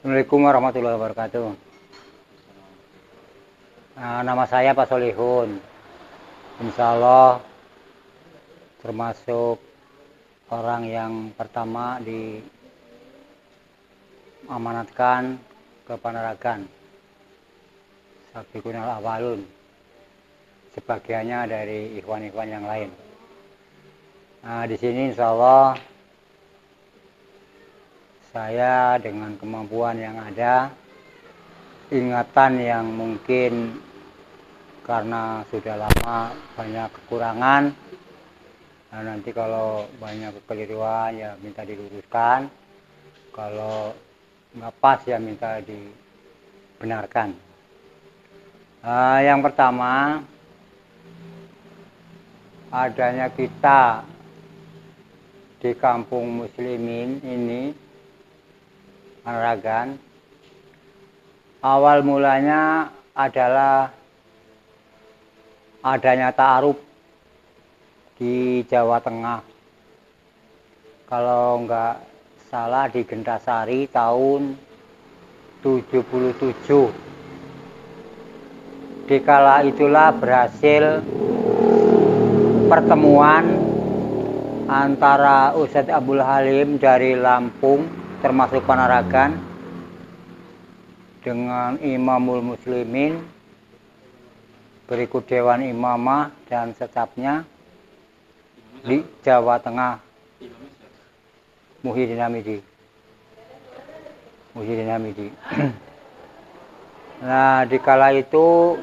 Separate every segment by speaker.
Speaker 1: Assalamualaikum warahmatullahi wabarakatuh. Nama saya Pak Solihun. Insya Allah termasuk orang yang pertama diamanatkan ke Panaragan. Sabiqun al-awwalun. Sebagiannya dari ikhwan-ikhwan yang lain. Di sini insya Allah saya dengan kemampuan yang ada, ingatan yang mungkin karena sudah lama banyak kekurangan, nanti kalau banyak kekeliruan ya minta diluruskan, kalau nggak pas ya minta dibenarkan. Yang pertama, adanya kita di kampung muslimin ini Panaragan, awal mulanya adalah adanya ta'aruf di Jawa Tengah. Kalau nggak salah di Gentasari tahun 77. Dikala itulah berhasil pertemuan antara Ustadz Abdul Halim dari Lampung termasuk Panaragan dengan Imamul Muslimin, berikut Dewan Imamah dan stafnya di Jawa Tengah. Muhyiddin Hamidi. Nah, dikala itu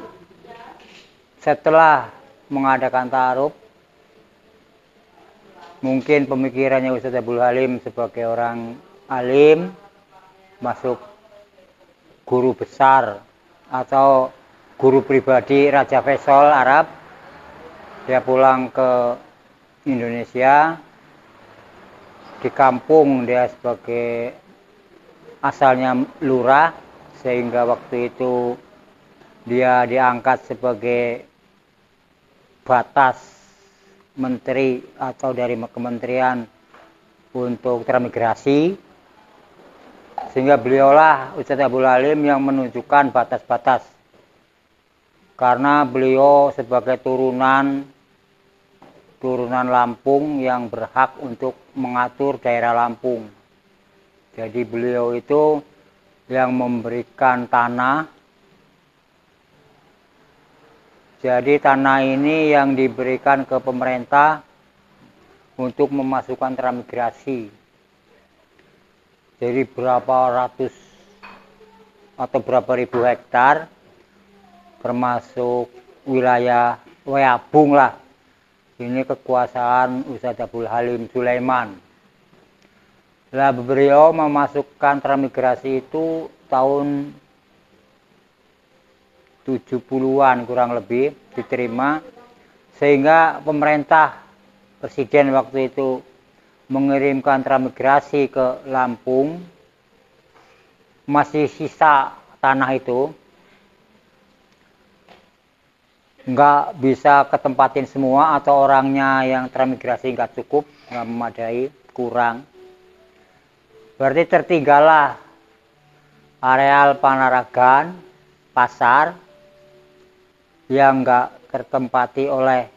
Speaker 1: setelah mengadakan ta'aruf, mungkin pemikirannya Ustadz Abdul Halim sebagai orang alim, masuk guru besar atau guru pribadi Raja Faisal Arab, dia pulang ke Indonesia. Di kampung dia sebagai asalnya lurah, sehingga waktu itu dia diangkat sebagai batas menteri atau dari kementerian untuk transmigrasi, sehingga beliaulah Ustadz Abdul Halim yang menunjukkan batas-batas, karena beliau sebagai turunan Lampung yang berhak untuk mengatur daerah Lampung. Jadi beliau itu yang memberikan tanah. Jadi tanah ini yang diberikan ke pemerintah untuk memasukkan transmigrasi. Jadi berapa ratus atau berapa ribu hektar, termasuk wilayah Weabung lah. Ini kekuasaan Ustadz Abdul Halim Sulaiman. Lah beliau memasukkan transmigrasi itu tahun 70-an kurang lebih diterima, sehingga pemerintah presiden waktu itu mengirimkan transmigrasi ke Lampung. Masih sisa tanah itu, nggak bisa ketempatin semua, atau orangnya yang transmigrasi nggak cukup, nggak memadai, kurang. Berarti tertinggallah areal Panaragan, pasar, yang nggak tertempati oleh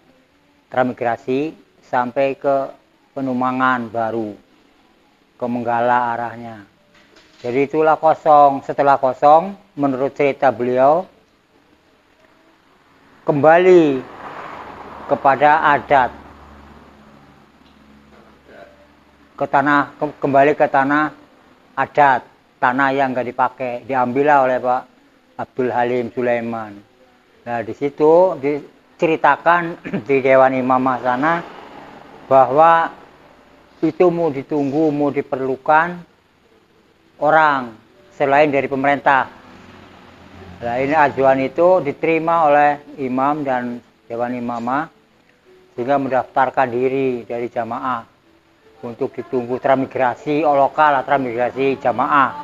Speaker 1: transmigrasi sampai ke Penumangan baru, ke Menggala arahnya. Jadi itulah kosong. Setelah kosong, menurut cerita beliau, kembali kepada adat, kembali ke tanah adat, tanah yang nggak dipakai, diambillah oleh Pak Abdul Halim Sulaiman. Nah, di situ diceritakan di Dewan Imamah sana bahwa itu mau ditunggu, mau diperlukan orang selain dari pemerintah. Nah, ini ajuan itu diterima oleh imam dan Dewan Imamah, sehingga mendaftarkan diri dari jamaah untuk ditunggu transmigrasi lokal, transmigrasi jamaah.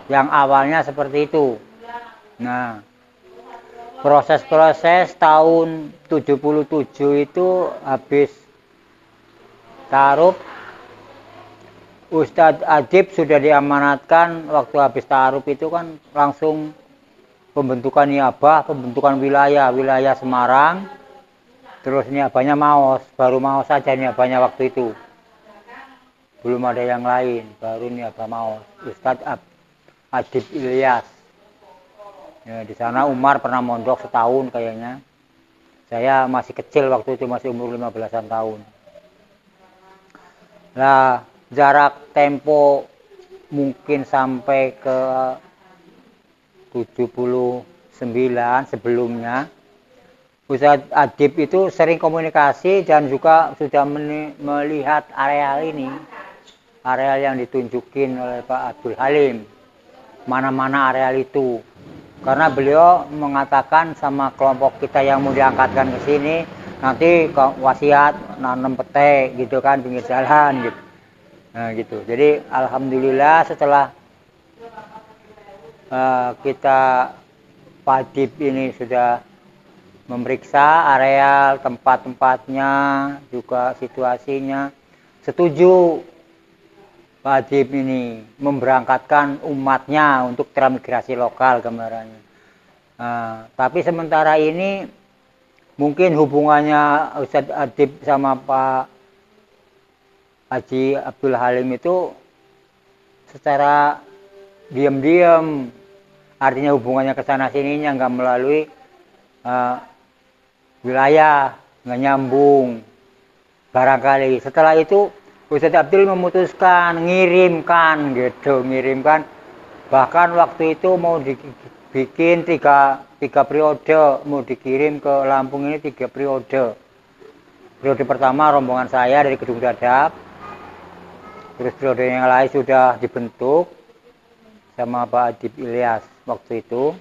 Speaker 1: Yang awalnya seperti itu. Nah, proses-proses tahun 77 itu habis ta'aruf, Ustadz Adib sudah diamanatkan waktu habis ta'aruf itu kan langsung pembentukan niabah, pembentukan wilayah Semarang, terus niabahnya Maos, baru Maos saja niabahnya waktu itu. Belum ada yang lain, baru niabah Maos, Ustadz Adib Ilyas. Ya, di sana Umar pernah mondok setahun kayaknya. Saya masih kecil waktu itu, masih umur 15-an tahun. Nah, jarak tempo mungkin sampai ke 79 sebelumnya. Ustadz Adib itu sering komunikasi dan juga sudah melihat areal ini. Areal yang ditunjukin oleh Pak Abdul Halim. Mana-mana areal itu. Karena beliau mengatakan sama kelompok kita yang mau diangkatkan ke sini, nanti wasiat nanam petai gitu kan, pinggir jalan gitu. Nah gitu. Jadi alhamdulillah setelah kita Pak Adib ini sudah memeriksa areal tempat-tempatnya, juga situasinya, setuju Pak Adib ini memberangkatkan umatnya untuk transmigrasi lokal gambarannya. Tapi sementara ini mungkin hubungannya Ustadz Adib sama Pak Haji Abdul Halim itu secara diam-diam, artinya hubungannya ke sana sininya nggak melalui wilayah, nggak nyambung. Barangkali setelah itu Ustadz Abdul memutuskan ngirimkan, bahkan waktu itu mau dibikin tiga periode, mau dikirim ke Lampung ini 3 periode. Periode pertama rombongan saya dari Gedung Dadap, terus periode yang lain sudah dibentuk sama Pak Adib Ilyas waktu itu.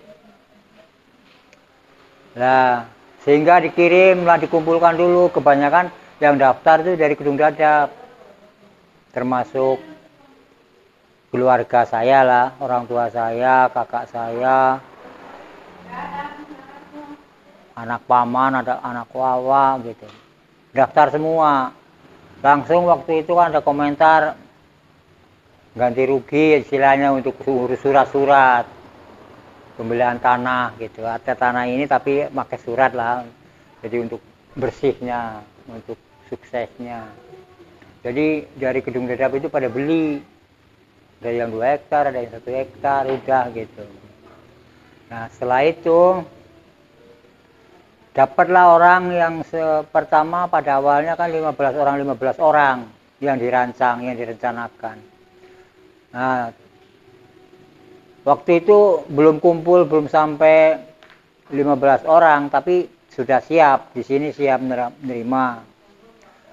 Speaker 1: Nah, sehingga dikirim lah, dikumpulkan dulu. Kebanyakan yang daftar itu dari Gedung Dadap, termasuk keluarga saya lah, orang tua saya, kakak saya, anak paman, ada anak wawa gitu. Daftar semua. Langsung waktu itu kan ada komentar ganti rugi istilahnya untuk urus surat-surat pembelian tanah gitu. Ada tanah ini tapi pakai surat lah. Jadi untuk bersihnya, untuk suksesnya. Jadi dari Gedung Dadap itu pada beli. Ada yang 2 hektar, ada yang 1 hektar, udah gitu. Nah setelah itu dapatlah orang yang pertama pada awalnya kan 15 orang yang dirancang, yang direncanakan. Nah, waktu itu belum kumpul, belum sampai 15 orang, tapi sudah siap. Di sini siap menerima,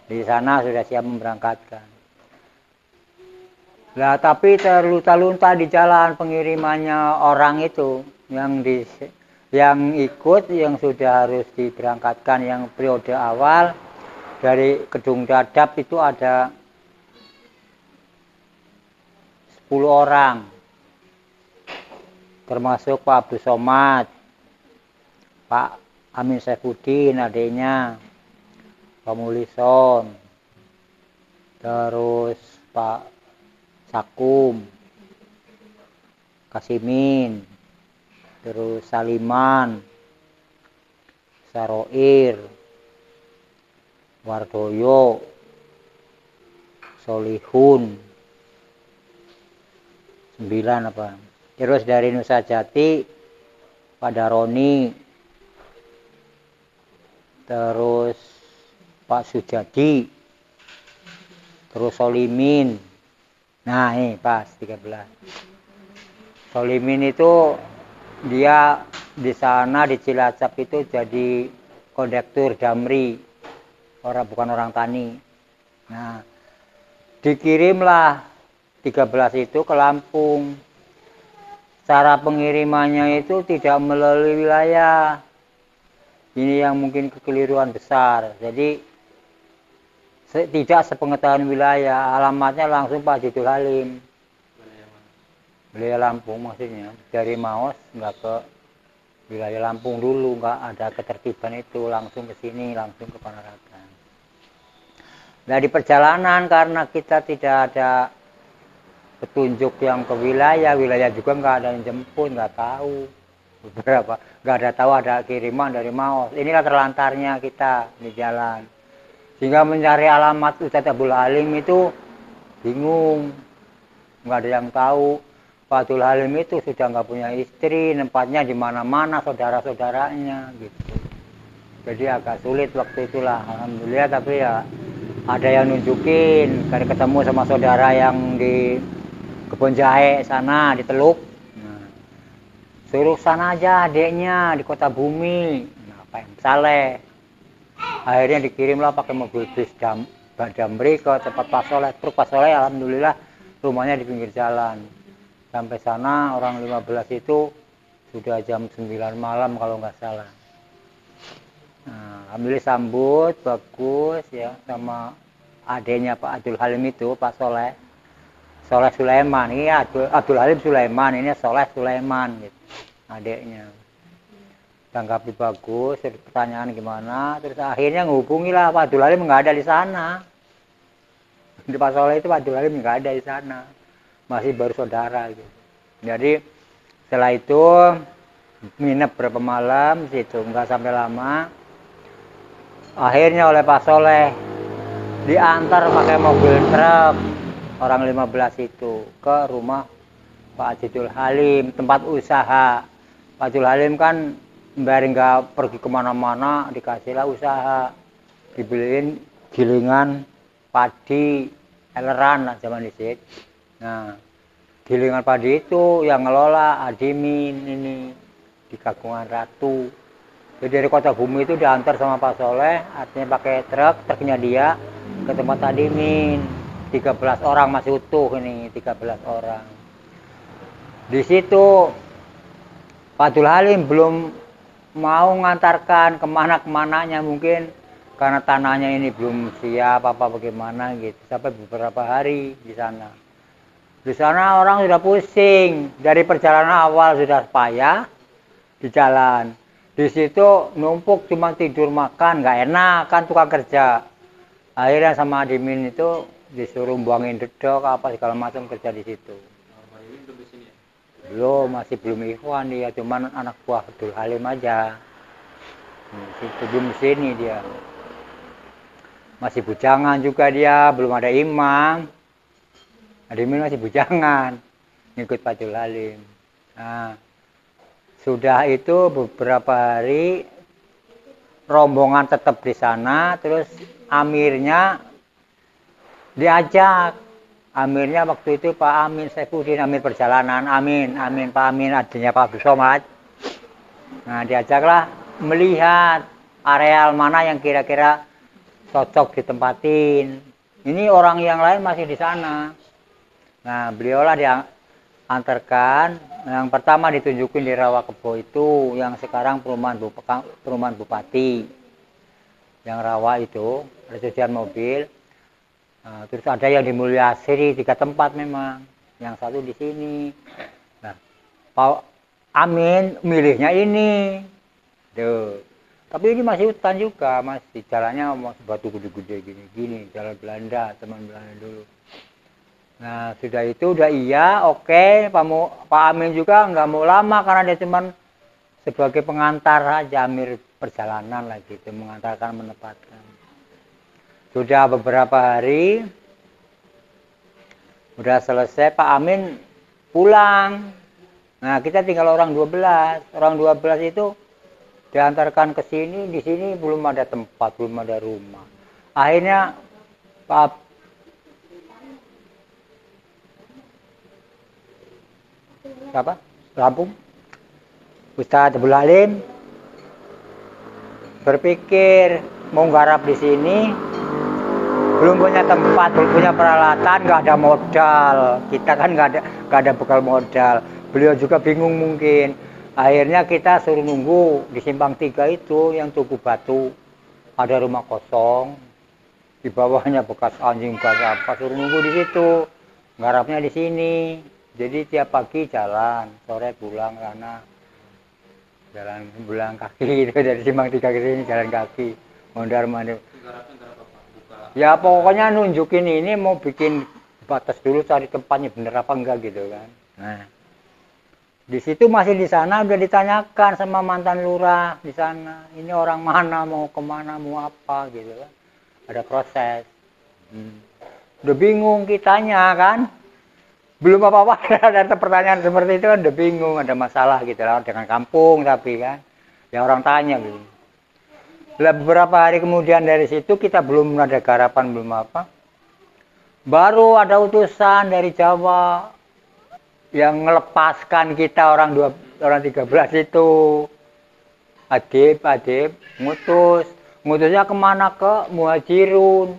Speaker 1: di sana sudah siap memberangkatkan. Nah, tapi terlunta-lunta di jalan pengirimannya orang itu yang ikut, yang sudah harus diberangkatkan yang periode awal dari Gedung Dadap itu ada 10 orang, termasuk Pak Abdul Somad, Pak Amin Saifuddin adiknya, Pak Mulison, terus Pak Sakum, Kasimin, terus Saliman, Saroir, Wardoyo, Solihun, 9 apa. Terus dari Nusa Jati Pak Daroni, terus Pak Sujadi, terus Solimin. Nah ini pas 13. Solimin itu dia di sana di Cilacap itu jadi kondektur Damri, bukan orang tani. Nah dikirimlah 13 itu ke Lampung. Cara pengirimannya itu tidak melalui wilayah. Ini yang mungkin kekeliruan besar. Jadi tidak sepengetahuan wilayah, alamatnya langsung Pak Abdul Halim. Wilayah Lampung maksudnya. Dari Maos nggak ke wilayah Lampung dulu, nggak ada ketertiban itu, langsung ke sini, langsung ke Panaragan. Nah di perjalanan karena kita tidak ada petunjuk yang ke wilayah juga nggak ada yang jemput, nggak tahu beberapa, nggak ada tahu ada kiriman dari Maos. Inilah terlantarnya kita di jalan, sehingga mencari alamat Ustadz Abdul Halim itu bingung, nggak ada yang tahu. Pak Abdul Halim itu sudah nggak punya istri, tempatnya di mana-mana saudara-saudaranya gitu. Jadi agak sulit waktu itulah, alhamdulillah. Tapi ya ada yang nunjukin, kali ketemu sama saudara yang di Kebon Jahe sana di Teluk. Nah, suruh sana aja adeknya di Kota Bumi. Nah, Pak Saleh. Akhirnya dikirimlah pakai mobil bis Damri ke tempat Pak Soleh. Truk Pak Soleh alhamdulillah rumahnya di pinggir jalan. Sampai sana orang 15 itu sudah jam 9 malam kalau nggak salah. Nah, alhamdulillah sambut bagus ya sama adeknya Pak Abdul Halim itu, Pak Soleh. Soleh Sulaiman, ini Abdul Halim Sulaiman, ini Soleh Sulaiman gitu, adeknya. Tanggapi bagus, pertanyaan gimana, terus akhirnya ngehubungi lah Pak Abdul Halim nggak ada di sana. Di Pak Soleh itu Pak Abdul Halim nggak ada di sana, masih baru saudara gitu. Jadi setelah itu nginep berapa malam situ, nggak sampai lama. Akhirnya oleh Pak Soleh diantar pakai mobil truk orang 15 itu ke rumah Pak Abdul Halim, tempat usaha. Pak Abdul Halim kan biar nggak pergi kemana-mana, dikasihlah usaha, dibeliin gilingan padi eleran lah zaman itu. Nah, gilingan padi itu yang ngelola Adimin ini di Kagungan Ratu. Jadi dari Kota Bumi itu diantar sama Pak Soleh, artinya pakai truknya dia ke tempat Adimin. 13 orang masih utuh ini, 13 orang. Di situ Pak Abdul Halim belum mau ngantarkan kemana-kemananya, mungkin karena tanahnya ini belum siap apa bagaimana gitu. Sampai beberapa hari di sana. Di sana orang sudah pusing, dari perjalanan awal sudah payah di jalan. Di situ numpuk cuma tidur makan, nggak enak kan tukang kerja. Akhirnya sama Adimin itu disuruh buangin dedok apa segala macam kerja di situ. Belum, masih belum ikhwan dia, cuman anak buah Abdul Halim aja. Belum sini dia. Masih bujangan juga dia, belum ada imam. Adimin masih bujangan, ngikut Pak Abdul Halim. Nah, sudah itu beberapa hari rombongan tetap di sana, terus amirnya diajak. Amirnya waktu itu Pak Amin Saifuddin, Amir Perjalanan, Amin Pak Amin, adanya Pak Abdul Somad. Nah, diajaklah melihat areal mana yang kira-kira cocok ditempatin. Ini orang yang lain masih di sana. Nah, beliaulah diantarkan. Yang pertama ditunjukin di Rawakebo itu, yang sekarang perumahan Bupati. Yang Rawa itu, ada cucian mobil. Nah, terus ada yang di Mulyasri, 3 tempat memang. Yang satu di sini. Nah, Pak Amin milihnya ini. Tuh. Tapi ini masih hutan juga, masih jalannya masih batu gede-gede gini, jalan Belanda, teman Belanda dulu. Nah, sudah itu udah iya, oke. Pak Amin juga nggak mau lama karena dia cuma sebagai pengantar aja, Amir Perjalanan lah gitu, mengantarkan, menempatkan. Sudah beberapa hari, udah selesai, Pak Amin pulang. Nah, kita tinggal orang 12. Orang 12 itu diantarkan ke sini, di sini belum ada tempat, belum ada rumah. Akhirnya Pak siapa? Lampung. Ustadz Abdul Halim berpikir mau garap di sini, belum punya tempat, belum punya peralatan, nggak ada modal. Kita kan nggak ada bekal modal. Beliau juga bingung mungkin. Akhirnya kita suruh nunggu di Simpang 3 itu yang Tugu Batu. Ada rumah kosong, di bawahnya bekas anjing, bekas apa. Suruh nunggu di situ. Garapnya di sini. Jadi tiap pagi jalan, sore pulang karena jalan pulang kaki itu dari Simpang 3 ke sini jalan kaki. Mondar-mandir. Ya pokoknya nunjukin ini mau bikin batas dulu cari tempatnya bener apa enggak gitu kan. Nah, di situ masih di sana udah ditanyakan sama mantan lurah di sana, ini orang mana, mau kemana, mau apa gitu kan. Ada proses. Udah bingung kitanya kan, belum apa-apa ada pertanyaan seperti itu kan udah bingung, ada masalah gitu lah dengan kampung tapi kan, ya orang tanya gitu. Beberapa hari kemudian dari situ kita belum ada garapan, belum apa. Baru ada utusan dari Jawa yang melepaskan kita orang 13 itu. Adib ngutusnya kemana, ke Muhajirun.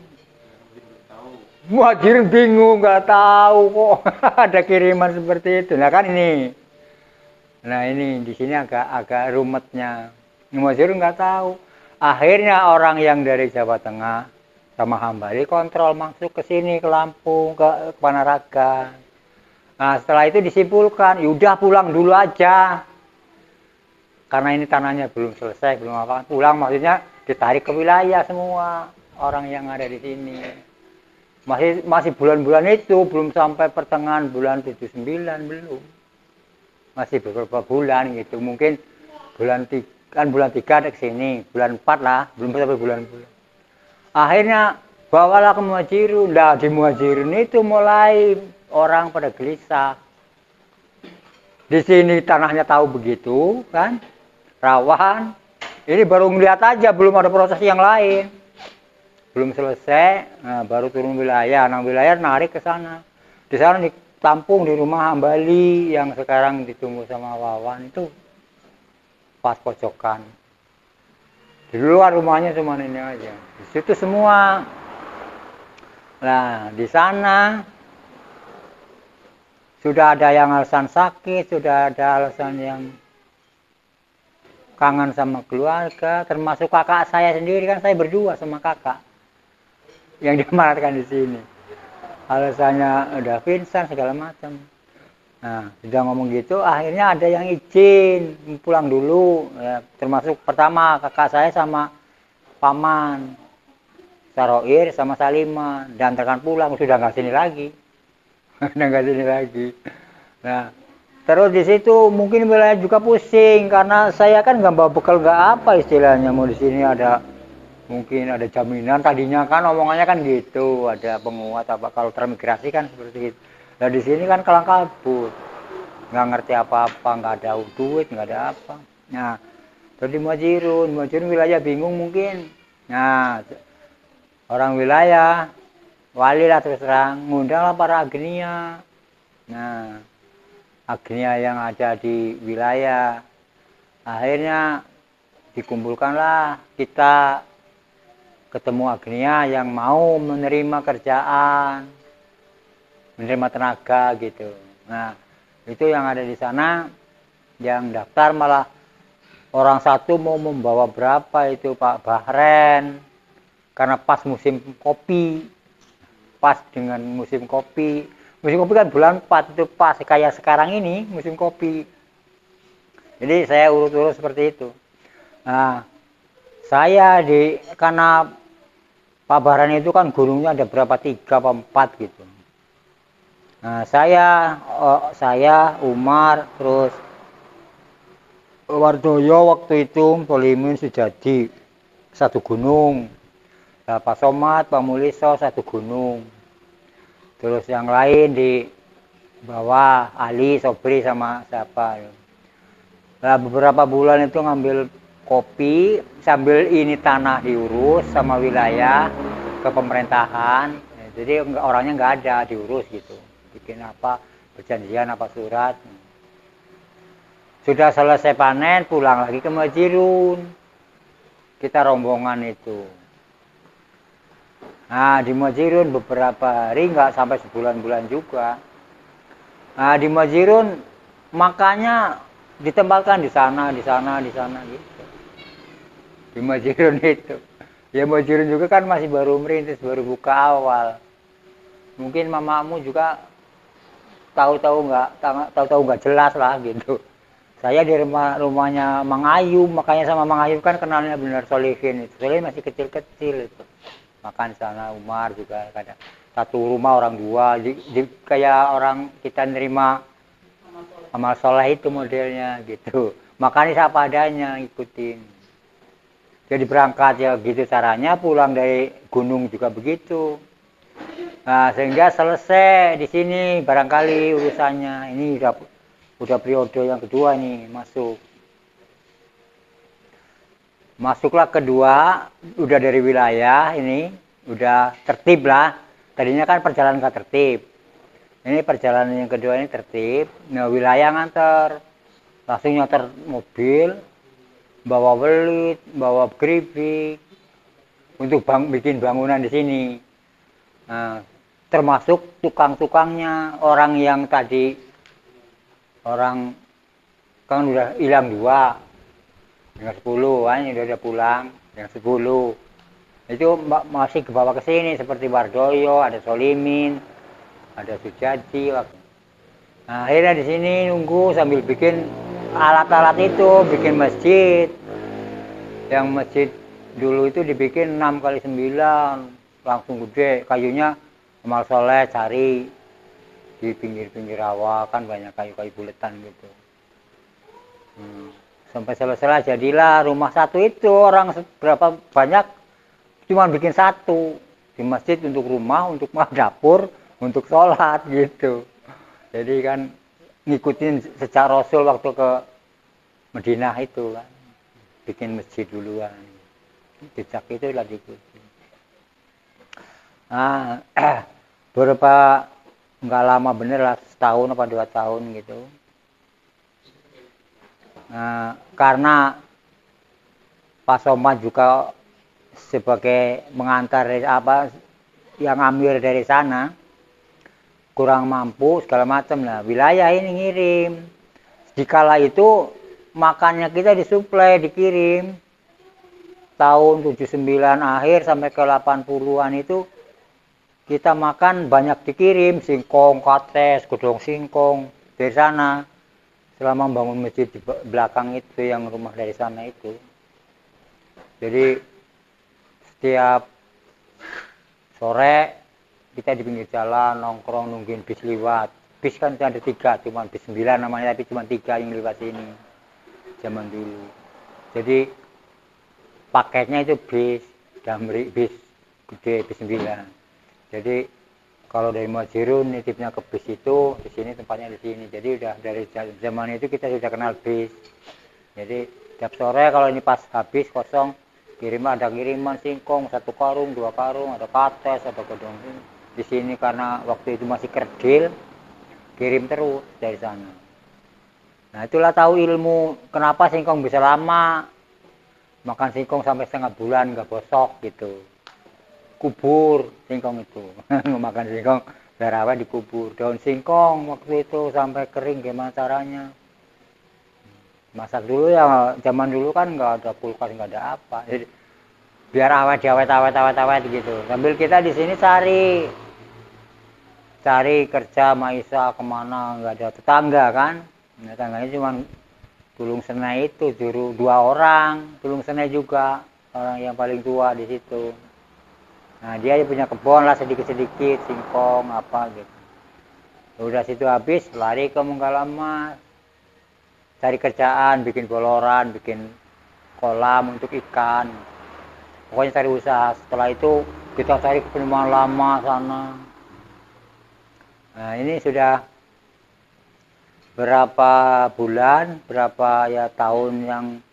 Speaker 1: Muhajirun bingung, nggak tahu kok ada kiriman seperti itu. Nah kan ini, di sini agak rumetnya. Muhajirun nggak tahu. Akhirnya orang yang dari Jawa Tengah sama Hambali kontrol masuk ke sini, ke Lampung, ke Panaraga. Nah setelah itu disimpulkan, yaudah pulang dulu aja. Karena ini tanahnya belum selesai, belum apa, pulang maksudnya ditarik ke wilayah semua orang yang ada di sini. Masih bulan-bulan itu, belum sampai pertengahan bulan 79 belum. Masih beberapa bulan gitu, mungkin bulan 3 ada ke sini, bulan 4 lah, belum sampai bulan-bulan. Akhirnya bawalah ke Muhajirun. Nah, di Muhajirun itu mulai orang pada gelisah. Di sini tanahnya tahu begitu kan, rawan. Ini baru ngeliat aja, belum ada proses yang lain. Belum selesai, nah, baru turun wilayah. Nah, wilayah narik ke sana. Di sana ditampung di rumah Hambali yang sekarang ditunggu sama Wawan itu pas pojokan. Di luar rumahnya cuma ini aja. Di situ semua. Nah, di sana sudah ada yang alasan sakit, sudah ada alasan yang kangen sama keluarga, termasuk kakak saya sendiri kan, saya berdua sama kakak yang diamanatkan di sini. Alasannya udah pingsan segala macam. Nah, sudah ngomong gitu, akhirnya ada yang izin pulang dulu, ya, termasuk pertama kakak saya sama paman, Saroir sama Salima, dan tekan pulang sudah nggak sini lagi, udah nggak sini lagi. Nah, terus di situ mungkin wilayah juga pusing karena saya kan nggak bawa bekal, nggak apa istilahnya, mau di sini ada mungkin ada jaminan, tadinya kan omongannya kan gitu, ada penguat apa kalau transmigrasi kan seperti itu. Nah di sini kan kelang kabut, nggak ngerti apa-apa, nggak ada duit, nggak ada apa. Nah terus di Muhajirun wilayah bingung mungkin. Nah orang wilayah wali lah terus terang ngundanglah para agnia. Nah agnia yang ada di wilayah, akhirnya dikumpulkanlah kita, ketemu agnia yang mau menerima kerjaan, menerima tenaga gitu. Nah itu yang ada di sana, yang daftar malah orang satu mau membawa berapa itu Pak Bahren, karena pas musim kopi, pas dengan musim kopi kan bulan 4 itu pas kayak sekarang ini musim kopi. Jadi saya urut-urut seperti itu. Nah saya karena Pak Bahren itu kan gunungnya ada berapa, 3 atau 4 gitu. Nah saya Umar terus Wardoyo waktu itu Polimin Sujadi satu gunung. Nah, Pak Somad, Pak Muliso satu gunung. Terus yang lain di bawah Ali, Sobri sama siapa. Nah beberapa bulan itu ngambil kopi sambil ini tanah diurus sama wilayah ke pemerintahan. Jadi orangnya nggak ada, diurus gitu, bikin apa perjanjian apa surat. Sudah selesai panen pulang lagi ke Muhajirun kita rombongan itu. Nah di Muhajirun beberapa hari, nggak sampai sebulan-bulan juga. Nah di Muhajirun makanya ditempatkan di sana gitu. Di Muhajirun itu. Ya Muhajirun juga kan masih baru merintis, baru buka awal. Mungkin mamamu juga tahu-tahu nggak jelas lah gitu. Saya di rumahnya Mang Ayu, makanya sama Mang Ayu kan kenalnya benar solihin itu. Solihin masih kecil-kecil itu. Makan sana Umar juga kadang. satu rumah orang dua, kayak orang kita nerima amal soleh itu modelnya gitu. Makanya apa adanya ikutin. Jadi berangkat ya gitu caranya, pulang dari gunung juga begitu. Nah, sehingga selesai di sini barangkali urusannya. Ini udah periode yang kedua nih masuk. Masuklah kedua, udah dari wilayah ini, udah tertib lah. Tadinya kan perjalanan nggak tertib. Ini perjalanan yang kedua ini tertib. Nah, wilayah nganter, langsung nyanter mobil, bawa belit, bawa keripik, untuk bikin bangunan di sini. Nah, termasuk tukang-tukangnya, orang yang tadi, orang kan udah hilang dua, yang 10 kan, udah pulang, yang 10. Itu masih ke bawah ke sini, seperti Wardoyo, ada Solimin, ada Sujadi. Nah, akhirnya di sini nunggu sambil bikin alat-alat itu, bikin masjid. Yang masjid dulu itu dibikin 6 kali 9, langsung gede, kayunya amal soleh cari di pinggir-pinggir rawa, kan banyak kayu-kayu buletan gitu. Sampai selesai jadilah rumah satu itu, orang berapa banyak, cuma bikin satu di masjid untuk rumah, untuk dapur, untuk sholat gitu. Jadi kan ngikutin sejak Rasul waktu ke Madinah itu kan, bikin masjid duluan, jejak itu lah diikuti. Nah, beberapa nggak lama bener lah, setahun apa 2 tahun gitu. Nah, karena Pak Somad juga sebagai mengantar apa yang ambil dari sana kurang mampu segala macam lah, wilayah ini ngirim. Dikala itu makannya kita disuplai, dikirim tahun 79 akhir sampai ke 80-an itu kita makan banyak dikirim, singkong, kates, godong singkong dari sana. Selama membangun masjid di belakang itu, yang rumah dari sana itu. Jadi setiap sore kita di pinggir jalan nongkrong nungguin bis lewat. Bis kan ada 3, cuma bis 9 namanya, tapi cuma 3 yang lewat sini zaman dulu. Jadi paketnya itu bis Damri, bis gede, bis 9. Jadi kalau dari Majirun nitipnya ke bis itu, di sini tempatnya di sini. Jadi udah dari zaman itu kita sudah kenal bis. Jadi tiap sore kalau ini pas habis kosong, ada kiriman singkong 1 karung, 2 karung, ada kates, ada godong. Di sini karena waktu itu masih kerdil, kirim terus dari sana. Nah, itulah tahu ilmu kenapa singkong bisa lama. Makan singkong sampai setengah bulan nggak bosok gitu. Kubur singkong itu. Makan singkong biar awet dikubur. Daun singkong waktu itu sampai kering, gimana caranya? Masak dulu ya, zaman dulu kan nggak ada kulkas, nggak ada apa. Jadi, biar awet gitu. Sambil kita di sini cari kerja Maisa kemana, nggak ada tetangga kan. Nah, tetangganya cuma Tulung Senai itu, juru 2 orang, Tulung Senai juga orang yang paling tua di situ. Nah, dia punya kebun lah sedikit-sedikit, singkong apa gitu. Udah situ habis, lari ke Munggalamas, cari kerjaan, bikin boloran, bikin kolam untuk ikan. Pokoknya cari usaha. Setelah itu kita cari ke penemuan lama sana. Nah, ini sudah berapa bulan, berapa ya tahun yang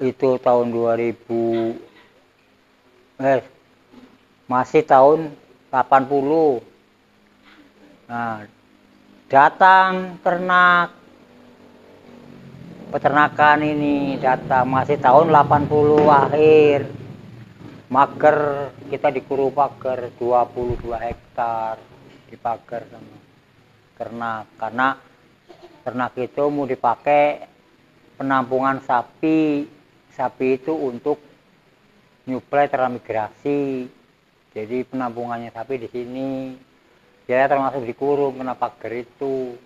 Speaker 1: itu tahun 2000, masih tahun 80. Nah, datang peternakan ini datang masih tahun 80 akhir. Mager, kita dikuru pagar 22 hektar dipagar sama ternak, karena ternak itu mau dipakai penampungan sapi. Sapi itu untuk nyuplai transmigrasi. Jadi penampungannya sapi di sini. Ya termasuk dikurung kena pagar itu.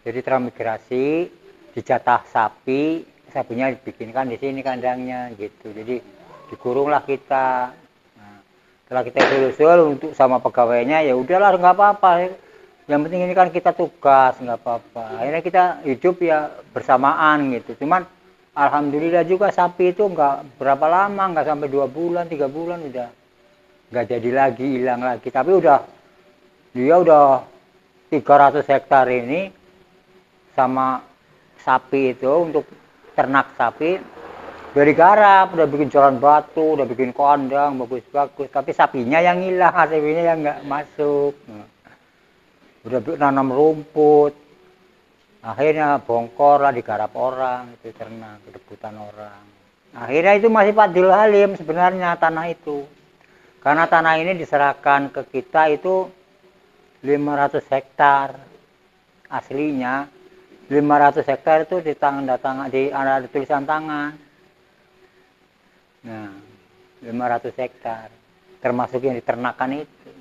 Speaker 1: Jadi transmigrasi, dijatah sapi, sapinya dibikinkan di sini kandangnya gitu. Jadi dikurunglah kita. Nah, Setelah kita usul-usul untuk sama pegawainya, ya udahlah nggak apa-apa. Yang penting ini kan kita tugas, nggak apa-apa. Akhirnya kita hidup ya bersamaan gitu. Cuman alhamdulillah juga sapi itu nggak berapa lama, nggak sampai 2 bulan, 3 bulan udah nggak jadi lagi, hilang lagi. Tapi dia udah 300 hektar ini sama sapi itu untuk ternak sapi udah digarap, udah bikin jalan batu, udah bikin kandang bagus-bagus. Tapi sapinya yang hilang, sapinya yang nggak masuk. Udah nanam rumput, akhirnya bongkor lah, digarap orang, itu ternak, rebutan orang. Akhirnya itu masih Pak Abdul Halim sebenarnya tanah itu. Karena tanah ini diserahkan ke kita itu 500 hektar. Aslinya 500 hektar itu di ada tulisan tangan. Nah, 500 hektar termasuk yang diternakan itu.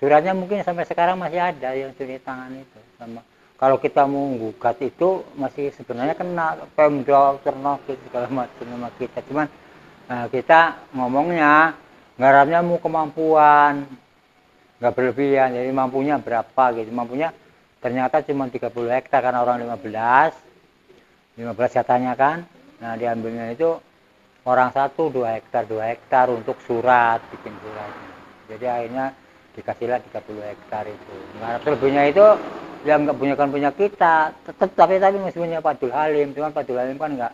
Speaker 1: Suratnya mungkin sampai sekarang masih ada yang tulis tangan itu. Sama kalau kita mau gugat itu masih sebenarnya kena Pemda ternak segala macam sama kita. Cuman kita ngomongnya garapnya mau kemampuan, nggak berlebihan. Jadi mampunya berapa gitu. Mampunya ternyata cuma 30 hektar karena orang 15 katanya kan. Nah diambilnya itu orang 2 hektar untuk surat, bikin surat. Jadi akhirnya dikasihlah 30 hektar itu. Nah, selebihnya itu yang nggak punya kita, tapi masih punya Pak Abdul Halim. Cuman Pak Abdul Halim kan nggak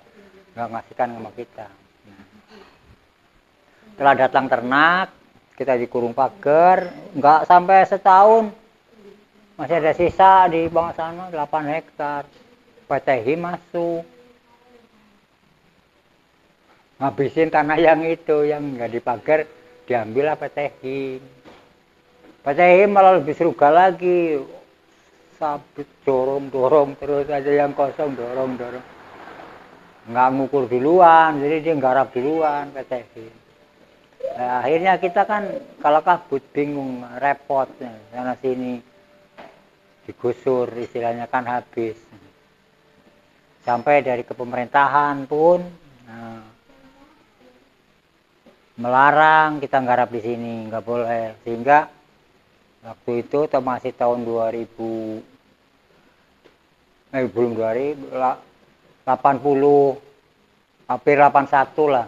Speaker 1: ngasihkan sama kita. Nah, setelah datang ternak, kita dikurung pagar, nggak sampai setahun masih ada sisa di bawah sana 8 hektar. PTHI masuk, ngabisin tanah yang itu yang nggak dipagar, diambil lah PTHI. PTHI malah lebih serugal lagi, sabit dorong terus aja yang kosong dorong nggak ngukur duluan, jadi dia garap duluan PTHI. Nah, akhirnya kita kan kalau kabut bingung, repot sana sini digusur, istilahnya kan habis. Sampai dari kepemerintahan pun melarang kita garap di sini, nggak boleh. Sehingga waktu itu masih tahun 2000, belum 2000, 80, hampir 81 lah.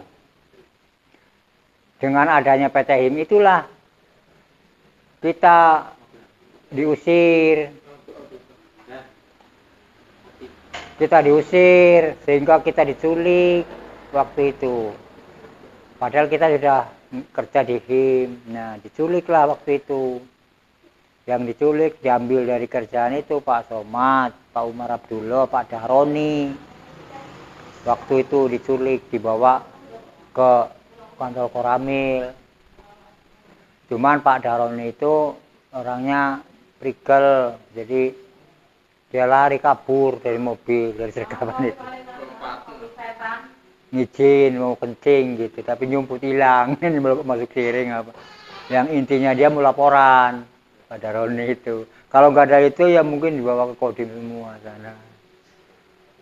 Speaker 1: Dengan adanya PTHI itulah kita diusir. Sehingga kita diculik waktu itu. Padahal kita sudah kerja di HIM. Nah, diculiklah waktu itu. Yang diculik diambil dari kerjaan itu Pak Somad, Pak Umar Abdullah, Pak Dahroni. Waktu itu diculik, dibawa ke kantor Koramil. Cuman Pak Dahroni itu orangnya prigel, jadi dia lari kabur dari mobil, dari sergapan itu. Ngizin mau kencing gitu, tapi nyumput hilang, ini masuk siring apa. Yang intinya dia mau laporan pada Roni itu. Kalau nggak ada itu ya mungkin dibawa ke Kodim semua sana.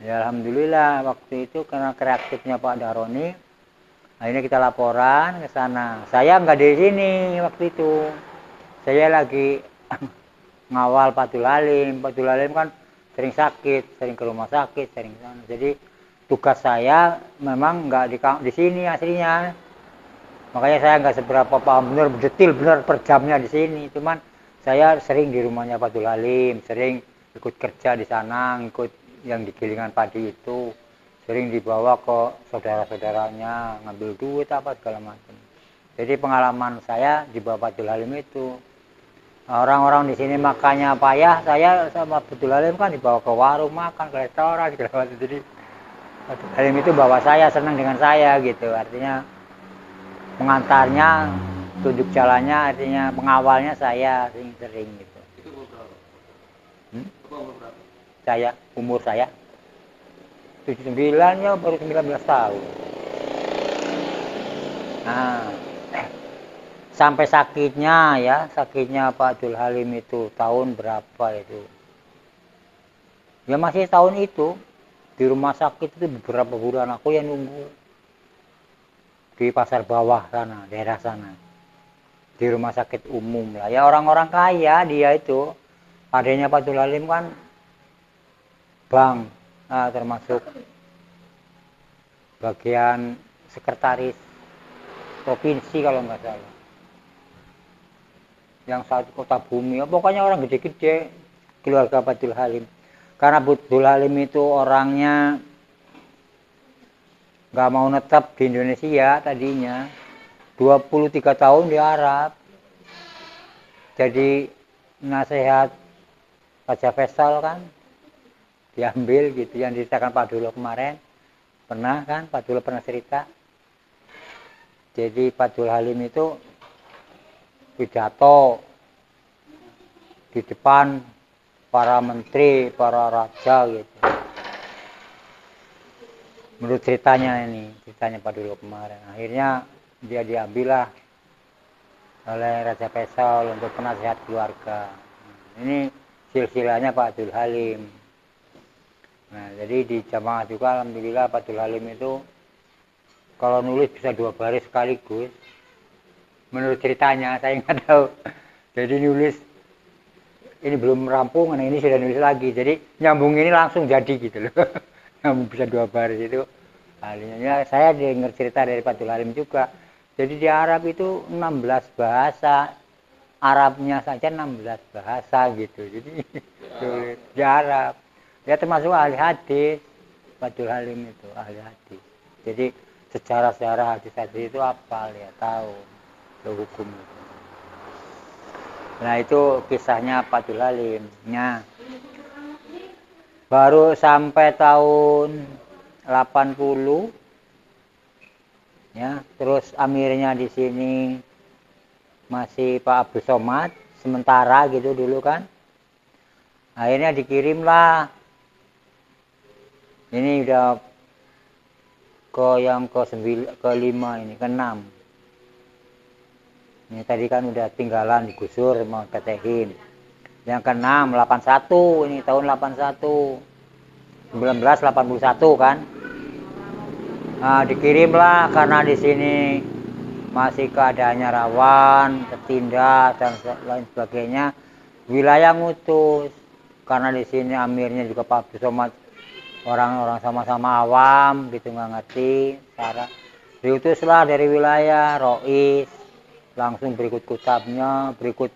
Speaker 1: Ya alhamdulillah waktu itu karena kreatifnya Pak Daroni, akhirnya kita laporan ke sana. Saya nggak di sini waktu itu. Saya lagi ngawal Pak Abdul Halim. Pak Abdul Halim kan sering sakit, sering ke rumah sakit, sering sana. Jadi tugas saya memang nggak di sini aslinya. Makanya saya nggak seberapa paham benar detail benar per jamnya di sini. Cuman saya sering di rumahnya Pak Abdul Halim, sering ikut kerja di sana, ikut yang di gilingan padi itu, sering dibawa ke saudara-saudaranya ngambil duit apa segala macam. Jadi pengalaman saya di Pak Abdul Halim itu. Orang-orang di sini makannya payah, saya sama Abdul Halim kan dibawa ke warung makan, ke restoran segala macam. Jadi Abdul Halim itu bawa saya, senang dengan saya gitu. Artinya pengantarnya, tunjuk jalannya, artinya pengawalnya saya sering gitu.
Speaker 2: Itu umur berapa?
Speaker 1: Umur saya 79 ya baru 19 tahun. Nah, sampai sakitnya Pak Abdul Halim itu tahun berapa itu? Ya masih tahun itu di rumah sakit itu beberapa bulan aku yang nunggu di pasar bawah sana, daerah sana. di rumah sakit umum lah. Ya orang-orang kaya dia itu. Adanya Pak Abdul Halim kan bank, termasuk bagian sekretaris provinsi kalau nggak salah. Yang satu kota bumi, pokoknya orang gede-gede keluarga Pak Abdul Halim. Karena Pak Abdul Halim itu orangnya nggak mau netap di Indonesia tadinya. 23 tahun di Arab. Jadi nasihat Raja Faisal kan diambil gitu, yang diceritakan Pak Dulo kemarin. Pernah kan, Pak Dulo pernah cerita. Jadi Pak Abdul Halim itu pidato di depan para menteri, para raja gitu. Menurut ceritanya Pak Dulo kemarin. Akhirnya dia diambillah oleh Raja Faisal untuk penasihat keluarga. Ini silsilahnya Pak Abdul Halim. Nah, jadi di jamaah juga alhamdulillah Pak Abdul Halim itu kalau nulis bisa 2 baris sekaligus. Menurut ceritanya, saya nggak tahu. Jadi nulis ini belum rampung, nah ini sudah nulis lagi. Jadi nyambung ini langsung jadi gitu loh. Nyambung bisa 2 baris itu. Akhirnya saya dengar cerita dari Pak Abdul Halim juga. Jadi di Arab itu 16 bahasa. Arabnya saja 16 bahasa gitu. Jadi di Arab. Dia termasuk ahli hadis. Pak Abdul Halim itu ahli hadis. Jadi sejarah-sejarah hadis-hadis itu apa ya, tahu hukum itu. Nah itu kisahnya Pak Abdul Halim. Nah, baru sampai tahun 80 ya, terus amirnya di sini masih Pak Abdul Somad sementara gitu dulu kan. Akhirnya dikirimlah. Ini udah yang ke-5 ini, ke-6. Ini tadi kan udah tinggalan digusur mau ketehin. Yang ke-6 81, ini tahun 81. 1981 kan. Nah, dikirimlah karena di sini masih keadaannya rawan, tertindas dan lain sebagainya. Wilayah ngutus karena di sini amirnya juga Pak Abdul Somad, orang-orang sama-sama awam gitu, nggak ngerti cara. Diutuslah dari wilayah Rois, langsung berikut kutabnya, berikut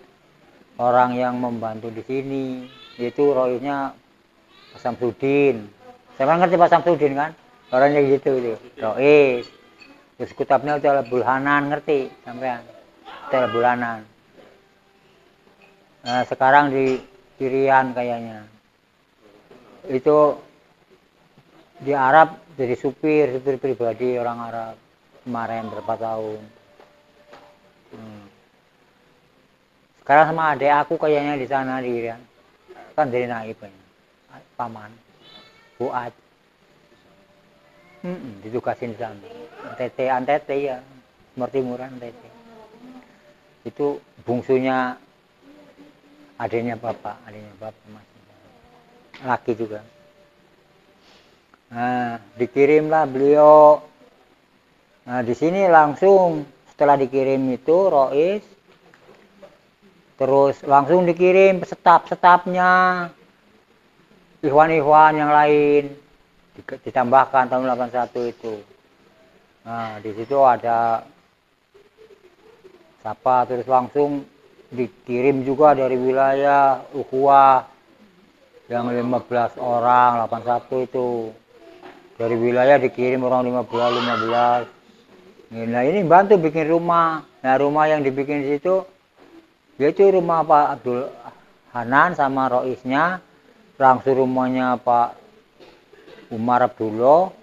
Speaker 1: orang yang membantu di sini. Itu Roisnya Pak Samsudin. Saya ngerti Pak Samsudin kan? Orangnya gitu itu, Rois. Terus kutabnya itu adalah Bulhanan, ngerti sampean? Itu adalah Bulhanan. Nah, sekarang di Irian kayaknya. Itu di Arab jadi supir pribadi orang Arab kemarin berapa tahun. Sekarang sama adik aku kayaknya di sana di Irian. Kan dari naib paman Fuad. Ditugasin di sana. NTT ya, Timur Timuran NTT. Itu bungsunya adiknya bapak masih laki juga. Nah, dikirimlah beliau. Nah, di sini langsung setelah dikirim itu Rois, terus langsung dikirim setap-setapnya, ikhwan-ikhwan yang lain ditambahkan tahun 81 itu. Nah, di situ ada siapa, terus langsung dikirim juga dari wilayah Ukhuwah yang 15 orang, 81 itu. Dari wilayah dikirim orang 15. Nah, ini bantu bikin rumah. Nah, rumah yang dibikin di situ yaitu rumah Pak Abdul Hanan sama Roisnya, langsung rumahnya Pak Umar Abdullah,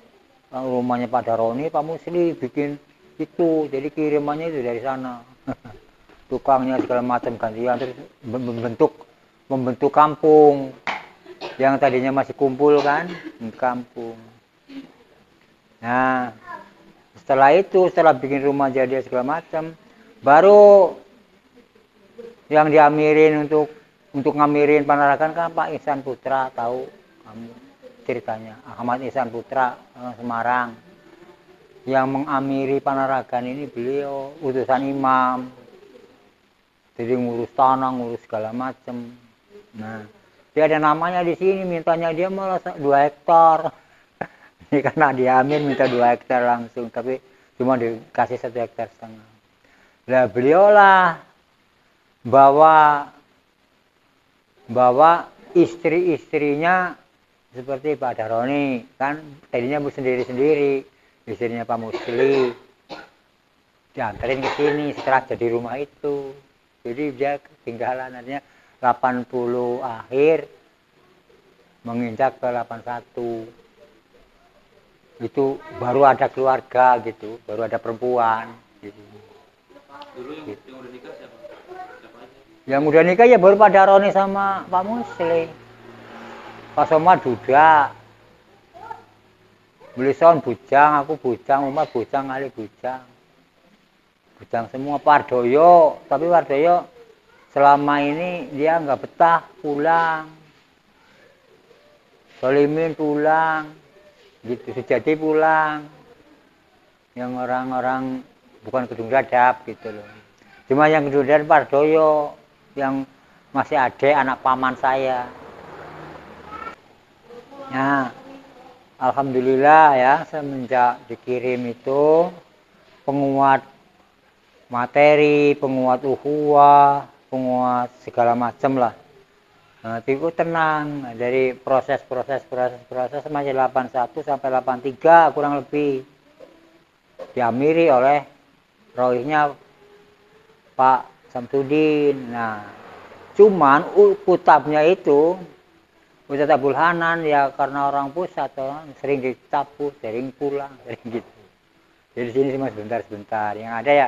Speaker 1: rumahnya Pak Daroni, Pak Musli bikin itu. Jadi kirimannya itu dari sana. Tukangnya segala macam gantian, terus membentuk kampung yang tadinya masih kumpul kan, kampung. Nah, setelah bikin rumah jadi segala macam, baru yang diamirin untuk ngamirin Panaragan kan Pak Ihsan Putra, tahu kamu ceritanya, Ahmad Ihsan Putra, Semarang. Yang mengamiri Panaragan ini beliau, utusan imam. Nah, di situ ada siapa, Pak Ihsan Putra, tahu kamu ceritanya, Ahmad Ihsan Putra, Semarang. Yang mengamiri Panaragan ini beliau, utusan imam. Yang mengamiri Panaragan ini beliau, utusan imam. Yang mengamiri Panaragan ini beliau, utusan imam. Jadi ngurus tanah, ngurus segala macem. Nah, dia ada namanya di sini, mintanya dia malah 2 hektar. Ini karena dia amin minta 2 hektar langsung, tapi cuma dikasih 1,5 hektar. Lah beliaulah bawa istri-istrinya seperti Pak Daroni, kan tadinya sendiri-sendiri, istrinya Pak Musli diantarin ke sini setelah jadi rumah itu. Jadi dia ketinggalan, artinya 80 akhir menginjak ke 81. Itu baru ada keluarga gitu, baru ada perempuan gitu.
Speaker 2: Dulu yang udah nikah siapa? Siapa aja?
Speaker 1: Yang udah nikah ya baru Pak Daroni sama Pak Musli. Pak Somad duda. Belison bujang, aku bujang, Umar bujang, Ali bujang. Bujang semua. Pardoyo, tapi Pardoyo selama ini dia nggak betah pulang. Solimin pulang, gitu. Sejati pulang. Yang orang-orang bukan Gedung Dadap gitu loh. Cuma yang Gedung Dadap Pardoyo, yang masih adik anak paman saya. Nah, alhamdulillah ya, semenjak dikirim itu penguat materi, penguat ukhuwah, penguat segala macam lah. Nah, itu tenang. Nah, dari proses masih 81 sampai 83 kurang lebih diamiri oleh rohnya Pak Samsudin. Nah, cuman kutabnya itu Ustaz Abdul Hanan ya karena orang pusat sering dicabut, sering pulang, sering gitu. Jadi sini cuma sebentar. Yang ada ya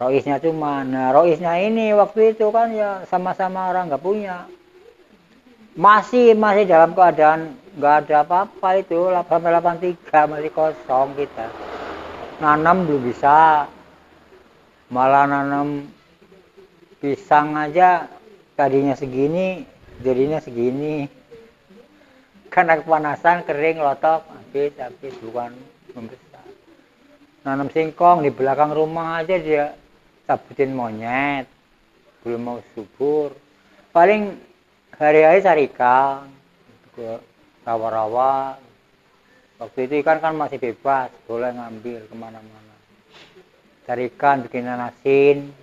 Speaker 1: roisnya cuma. Nah, roisnya ini waktu itu kan ya sama-sama orang nggak punya. Masih dalam keadaan nggak ada apa-apa itu sampai 83 masih kosong kita. Nanam belum bisa. Malah nanam pisang aja tadinya segini jadinya segini. Karena kepanasan kering lotok habis bukan membesar. Nanam singkong di belakang rumah aja dia cabutin monyet, belum mau subur. Paling hari-hari cari ikan ke rawa-rawa. Waktu itu ikan kan masih bebas, boleh ngambil kemana-mana. Cari ikan, bikin asin.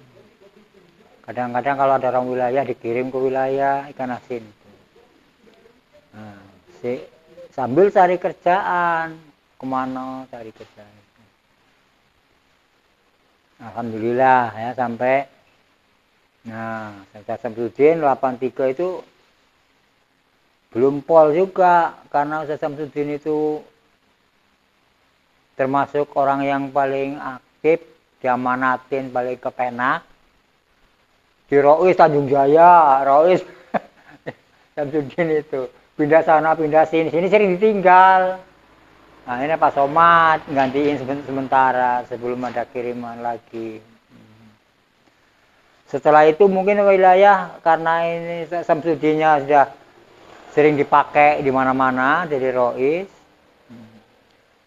Speaker 1: Kadang-kadang kalau ada orang wilayah dikirim ke wilayah ikan asin. Nah, sambil cari kerjaan, kemana cari kerjaan. Alhamdulillah ya sampai. Nah, Ustaz Samsudin 83 itu belum pol juga karena Ustaz Samsudin itu termasuk orang yang paling aktif, diamanatin paling kepenak. Di Rois Tanjung Jaya, Rois Samsudin itu pindah sana pindah sini sering ditinggal. Nah ini Pak Somad gantiin sementara sebelum ada kiriman lagi. Setelah itu mungkin wilayah karena ini Samsudinnya sudah sering dipakai di mana-mana dari Rois.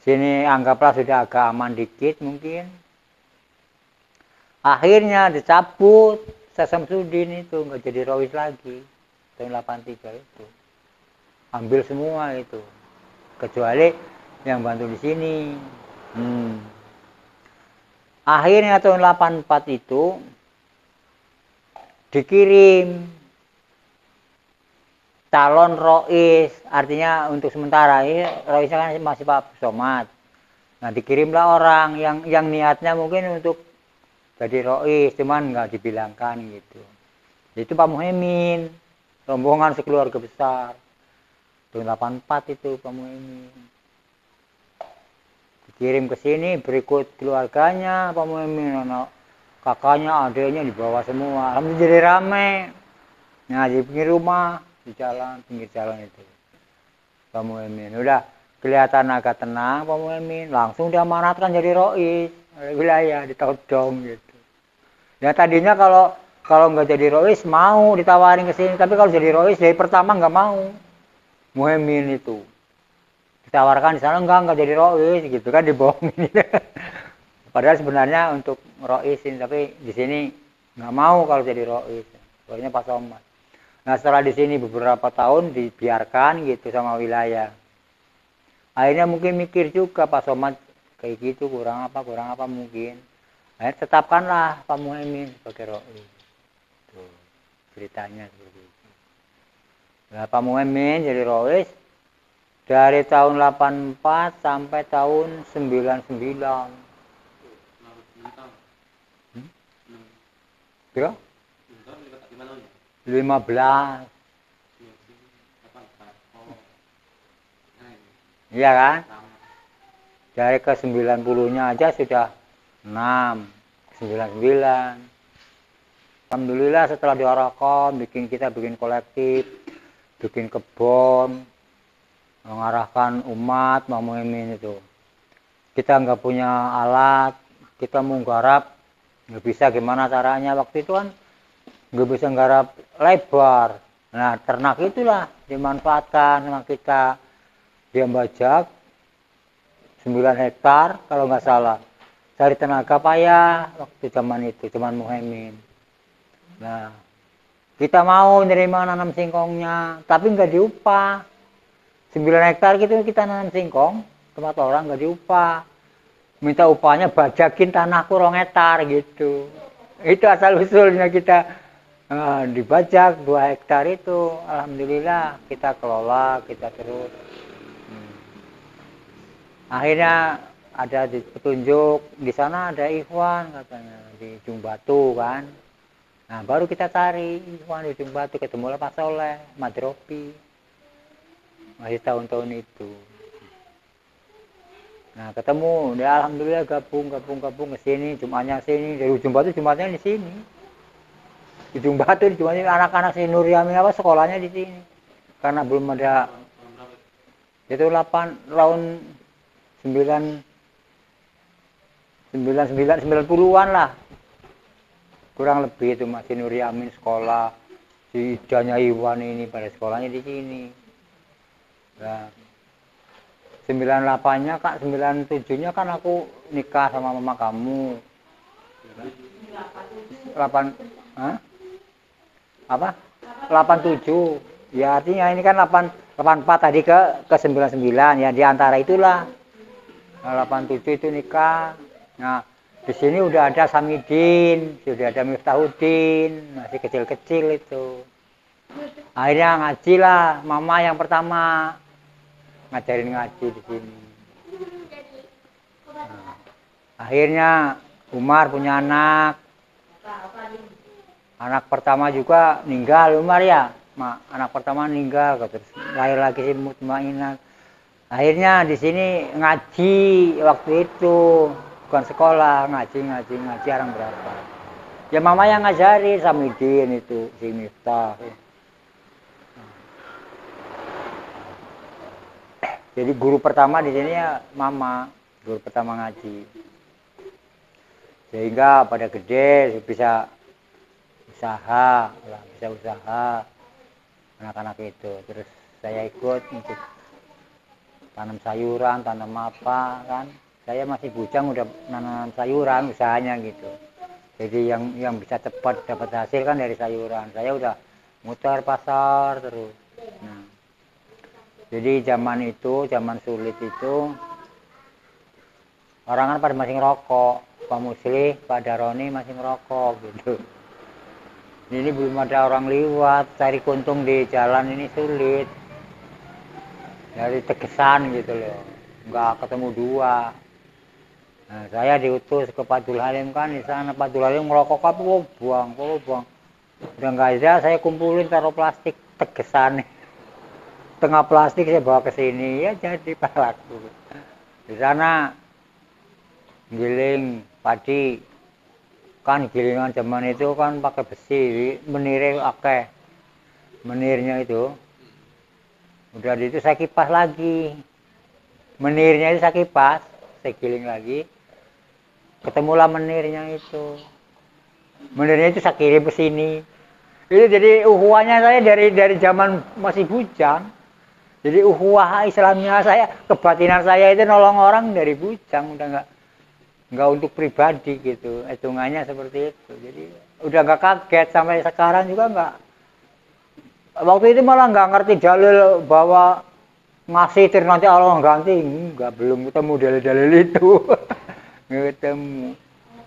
Speaker 1: Sini anggaplah sudah agak aman dikit mungkin. Akhirnya dicabut Samsudin itu nggak jadi Rois lagi tahun 83 itu. Ambil semua itu kecuali yang bantu di sini. Akhirnya tahun 84 itu dikirim calon Rois, artinya untuk sementara ini Roisnya kan masih Pak Somad. Nah dikirimlah orang yang niatnya mungkin untuk jadi Rois, cuman nggak dibilangkan gitu. Itu Pak Muhaimin, rombongan sekeluarga besar. Tahun 84 itu Pak Muhaimin. Dikirim ke sini berikut keluarganya Pak Muhaimin, anak kakaknya, adiknya dibawa semua. Alhamdulillah jadi rame. Nah di pinggir rumah, di jalan, pinggir jalan itu. Pak Muhaimin udah kelihatan agak tenang Pak Muhaimin, langsung diamanatkan jadi Rois wilayah di Todong gitu. Ya tadinya kalau nggak jadi Rois mau ditawarin ke sini, tapi kalau jadi Rois dari pertama nggak mau. Muhaimin itu ditawarkan di sana enggak jadi Rois gitu kan, dibohongin. Padahal sebenarnya untuk Roisin, tapi di sini nggak mau kalau jadi rois, pokoknya Pak Somad. Nah setelah di sini beberapa tahun dibiarkan gitu sama wilayah. Akhirnya mungkin mikir juga Pak Somad kayak gitu kurang apa mungkin. Akhirnya tetapkanlah Pak Muhaimin sebagai rois. Tuh ceritanya seperti itu. Nah Pak Muhaimin jadi rois dari tahun 84 sampai tahun 99. Kira? 15. Iya kan? Dari ke 90-nya aja sudah 6, 99. Alhamdulillah setelah diarahkan, kita bikin kolektif, bikin kebun, mengarahkan umat, Pak Muhaimin itu. Kita nggak punya alat, kita mau garap, nggak bisa gimana caranya. Waktu itu kan nggak bisa garap lebar. Nah ternak itulah dimanfaatkan sama kita. Dia bajak 9 hektar kalau nggak salah. Cari tenaga payah waktu zaman Muhaimin. Nah kita mau nerima nanam singkongnya, tapi nggak diupah. 9 hektar gitu kita nanam singkong, tempat orang nggak diupah. Minta upahnya bajakin tanahku 2 hektar gitu. Itu asal usulnya kita dibajak 2 hektar itu. Alhamdulillah kita kelola, kita terus. Akhirnya ada petunjuk di sana ada Ikhwan katanya di Ujung Batu kan. Nah baru kita cari Ikhwan di Ujung Batu, ketemu Pak Soleh, Madropi. Masih tahun-tahun itu. Nah ketemu, dia alhamdulillah gabung ke sini, Jumatnya sini, dari Ujung Batu Jumatnya di sini. Di Ujung Batu Jumatnya anak-anak si Nur Yamin apa sekolahnya di sini. Karena belum ada itu 90-an lah. Kurang lebih itu masih Nur Yamin sekolah, si Idanya Iwan ini pada sekolahnya di sini. Nah, 98-nya kan 97-nya kan aku nikah sama mama kamu. 87. Ya artinya ini kan 84 tadi ke 99 ya, di antara itulah. Nah, 87 itu nikah. Nah, di sini udah ada Samidin, sudah ada Miftahuddin, masih kecil-kecil itu. Akhirnya ngaji lah, mama yang pertama ngajarin ngaji di sini. Nah, akhirnya Umar punya anak. Anak pertama juga meninggal Umar ya. Anak pertama meninggal, terus lahir lagi si Mutmainah. Akhirnya di sini ngaji waktu itu, bukan sekolah, ngaji orang berapa. Ya mama yang ngajari Samidin itu, si Miftah. Jadi guru pertama di sini ya mama, guru pertama ngaji. Sehingga pada gede bisa usaha anak-anak itu. Terus saya ikut untuk tanam sayuran, tanam apa kan. Saya masih bujang udah nanam sayuran usahanya gitu. Jadi yang bisa cepat dapat hasil kan dari sayuran. Saya udah muter pasar terus. Nah, jadi zaman sulit itu orang kan pada masih ngerokok. Pak Muslih, Pak Daroni masih ngerokok gitu. Ini belum ada orang lewat, cari kuntung di jalan ini sulit. Dari Tegesan gitu loh, nggak ketemu dua. Nah, saya diutus ke Pak Abdul Halim kan di sana. Pak Abdul Halim ngerokok apa? Buang. Udah nggak ada, saya kumpulin taruh plastik Tegesan. Tengah plastik saya bawa ke sini ya jadi pelaku. Di sana giling padi kan, gilingan zaman itu kan pakai besi, menirnya akeh. Menirnya itu udah itu saya kipas lagi, menirnya itu saya kipas, saya giling lagi, ketemulah menirnya itu saya kirim ke sini. Itu jadi uhuahnya saya dari zaman masih bujang. Jadi uhuah Islamnya saya, kebatinan saya itu nolong orang dari bujang, udah nggak untuk pribadi gitu, hitungannya seperti itu. Jadi udah nggak kaget, sampai sekarang juga nggak. Waktu itu malah nggak ngerti dalil bahwa ngasih terus nanti Allah ganti, nggak, belum ketemu dalil-dalil itu. Nggak ketemu.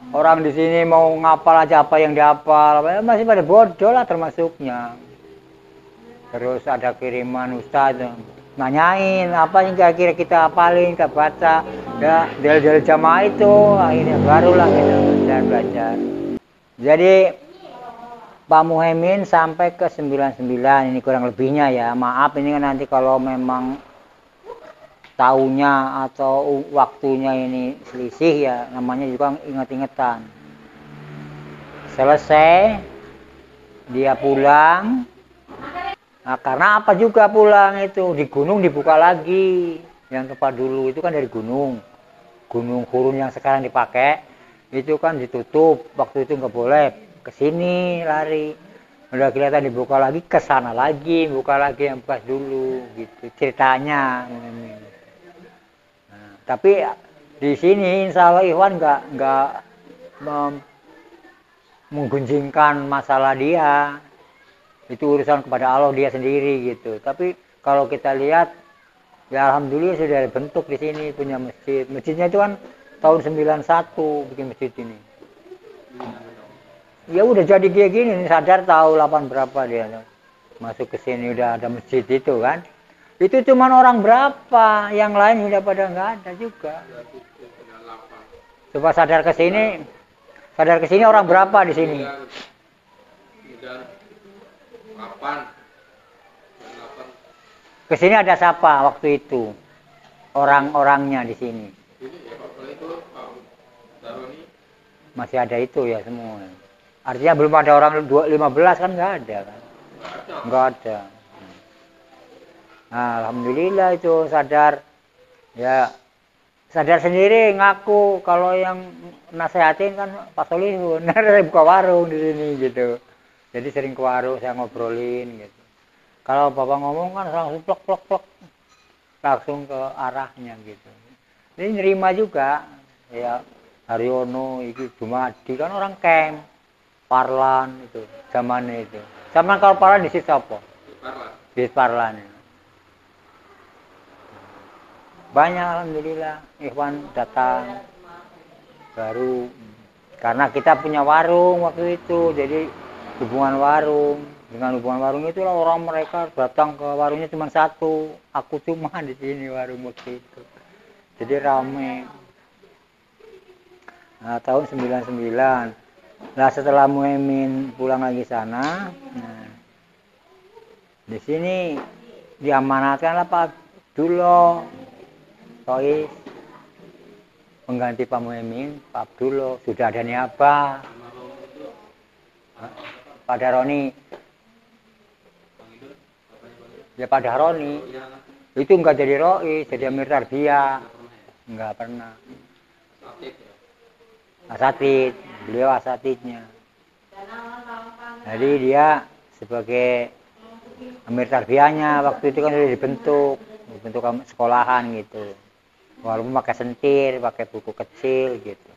Speaker 1: Orang di sini mau ngapal aja apa yang dihafal, masih pada bodoh lah termasuknya. Terus ada kiriman ustadz nanyain apa yang kira-kira kita hafalin, kita baca, ya dalil-dalil jamaah itu, akhirnya barulah kita belajar. Jadi Pak Muhaimin sampai ke 99 ini kurang lebihnya ya. Maaf ini kan nanti kalau memang tahunnya atau waktunya ini selisih ya, namanya juga inget-ingetan. Selesai dia pulang. Nah, karena apa juga pulang itu di gunung dibuka lagi. Yang tempat dulu itu kan dari gunung Hurun yang sekarang dipakai itu kan ditutup, waktu itu nggak boleh ke sini lari. Udah kelihatan dibuka lagi, ke sana lagi, buka lagi yang bekas dulu gitu ceritanya. Nah, tapi di sini insya Allah Ikhwan nggak menggunjingkan masalah dia, itu urusan kepada Allah dia sendiri gitu. Tapi kalau kita lihat ya alhamdulillah sudah bentuk di sini punya masjid. Masjidnya itu kan tahun 91 bikin masjid ini. Ya udah jadi kayak gini, sadar tahu 8 berapa dia masuk ke sini udah ada masjid itu kan. Itu cuman orang berapa, yang lain udah pada nggak ada juga. Coba sadar ke sini orang berapa di sini? Kesini ada siapa waktu itu? Orang-orangnya di sini. Masih ada itu ya semua. Artinya belum ada orang 15 kan nggak ada kan? Nggak ada. Nah, alhamdulillah itu sadar. Ya sadar sendiri ngaku kalau yang nasehatin kan Pak Solihun. Saya buka warung di sini gitu. Jadi sering ke warung saya ngobrolin gitu. Kalau bapak ngomong kan langsung plok langsung ke arahnya gitu. Ini nerima juga ya. Haryono itu Jumadi kan orang camp Parlan itu zamannya itu. Zaman kalau Parlan di situ apa? Di Parlan. Banyak alhamdulillah Ikhwan datang baru karena kita punya warung waktu itu, jadi hubungan warung. Dengan hubungan warung itulah orang mereka datang ke warungnya cuma satu. Aku cuma di sini warung waktu itu. Jadi rame. Nah, tahun 99. Nah, setelah Muhaimin pulang lagi sana, nah, di sini diamanatkanlah Pak Abdullah Sois pengganti Pak Muhaimin, Pak Abdullah. Sudah ada niabah. Pak Daroni. Ya Pak Daroni itu enggak jadi roi, jadi Amir Tarbiyah, enggak pernah. Asatid, beliau asatidnya. Jadi dia sebagai Amir Tarbiyahnya waktu itu kan sudah dibentuk sekolahan gitu. Walaupun pakai sentir, pakai buku kecil gitu.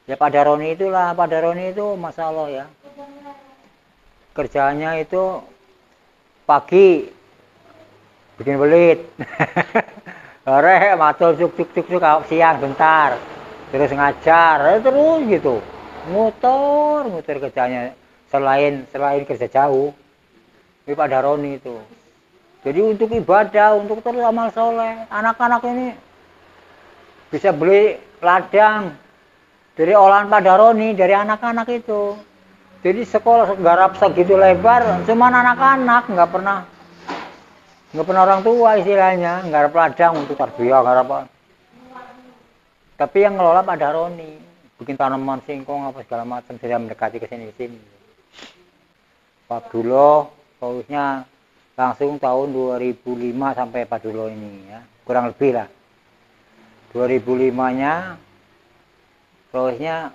Speaker 1: Ya Pak Daroni itulah, Pak Daroni itu masalah ya. Kerjanya itu pagi bikin belit. Sore matul cuk siang bentar. Terus ngajar, terus gitu. Muter kerjanya selain kerja jauh. Ini Pak Daroni itu. Jadi untuk ibadah, untuk terus amal soleh, anak-anak ini bisa beli ladang dari olahan Pak Daroni, dari anak-anak itu. Jadi sekolah garap segitu lebar, cuma anak-anak, nggak pernah orang tua istilahnya, garap ladang untuk tarbiyah, garap apa. Tapi yang ngelola Pak Daroni, bikin tanaman singkong apa segala macam, sudah mendekati ke sini. Pak Abdullah, pausnya langsung tahun 2005 sampai Pak Abdullah ini ya, kurang lebih lah. 2005-nya pausnya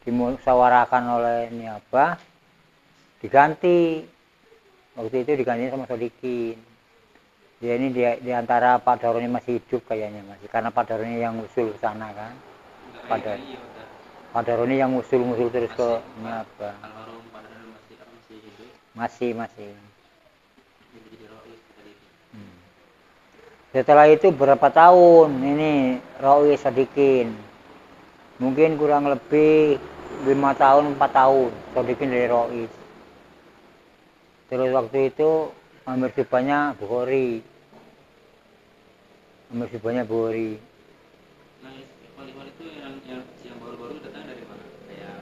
Speaker 1: dimusyawarahkan oleh niabah diganti. Waktu itu diganti sama Sodikin. Ya ini di antara Pak Daroni masih hidup kayaknya masih, karena Pak Daroni yang usul ke sana kan. Pak Daroni. Kadaroni yang ngusul-ngusul terus ke Abah.
Speaker 2: Almarhum Pak Darun masih hidup.
Speaker 1: Masih.
Speaker 2: Jadi Rois tadi.
Speaker 1: Setelah itu berapa tahun ini Rois Sodikin? Mungkin kurang lebih 5 tahun, 4 tahun Sodikin dari Rois. Terus waktu itu amir subahnya Bukhari. Amir subahnya Bukhari.
Speaker 2: Nah, wali-wali itu yang baru-baru datang dari mana? Kayak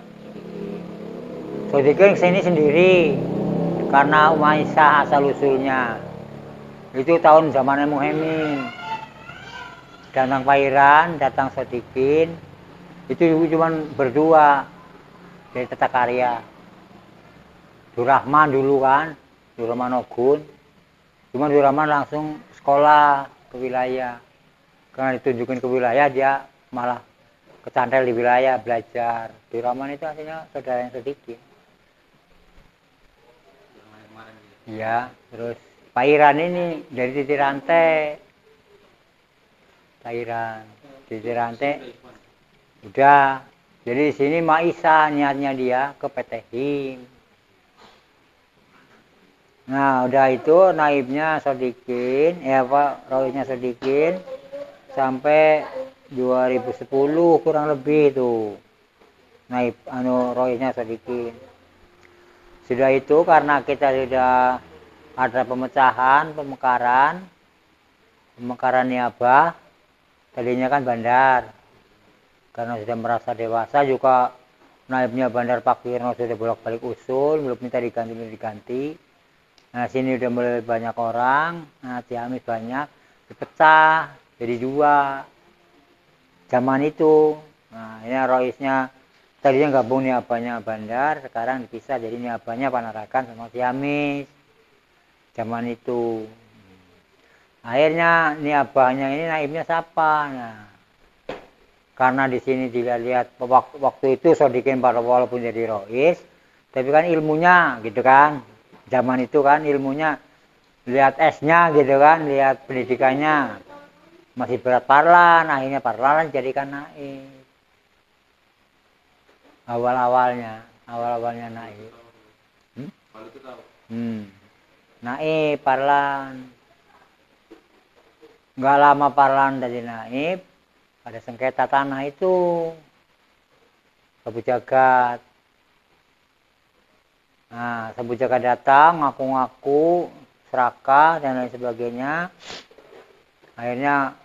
Speaker 1: Sodikin kesini sendiri karena Umayyah asal usulnya. Itu tahun zamannya Muhaimin. Datang Pairan, datang Sodikin. Itu cuma berdua dari Tata Karya. Durrahman dulu kan, Durrahman Ogun. Cuma Durrahman langsung sekolah ke wilayah. Karena ditunjukin ke wilayah, dia malah kecantel di wilayah belajar. Durrahman itu aslinya saudara yang sedikit.
Speaker 2: yang kemarin gitu.
Speaker 1: Iya, terus Pairan ini dari Titi Rantai. Pairan, Titi Rantai. Udah. Jadi di sini Maisa niatnya dia ke PT Him. Nah, udah itu naibnya Sodikin, Roisnya Sodikin sampai 2010 kurang lebih tuh. Naib Roisnya Sodikin. Sudah itu karena kita sudah ada pemekaran niabah. Tadinya kan bandar. Karena sudah merasa dewasa juga naibnya Bandar Pak Wirno sudah bolak-balik usul, belum minta diganti. Nah sini udah mulai banyak orang, nah Ciamis banyak, dipecah jadi 2 zaman itu. Nah ini Roisnya tadinya gabung niabahnya Bandar, sekarang dipisah jadi niabahnya Panarakan sama Ciamis zaman itu. Akhirnya niabahnya ini naibnya siapa? Nah karena di sini dilihat waktu itu Sodikin walaupun jadi Rois, tapi kan ilmunya gitu kan, zaman itu kan ilmunya lihat S-nya gitu kan, lihat pendidikannya masih berat Parlan, akhirnya Parlan jadikan naib. Awal-awalnya naib.
Speaker 2: Kalau itu tahu.
Speaker 1: Naib Parlan. Nggak lama Parlan jadi naib. Ada sengketa tanah itu Sabu Jagat. Nah, Sabu Jagat datang ngaku-ngaku serakah dan lain sebagainya. Akhirnya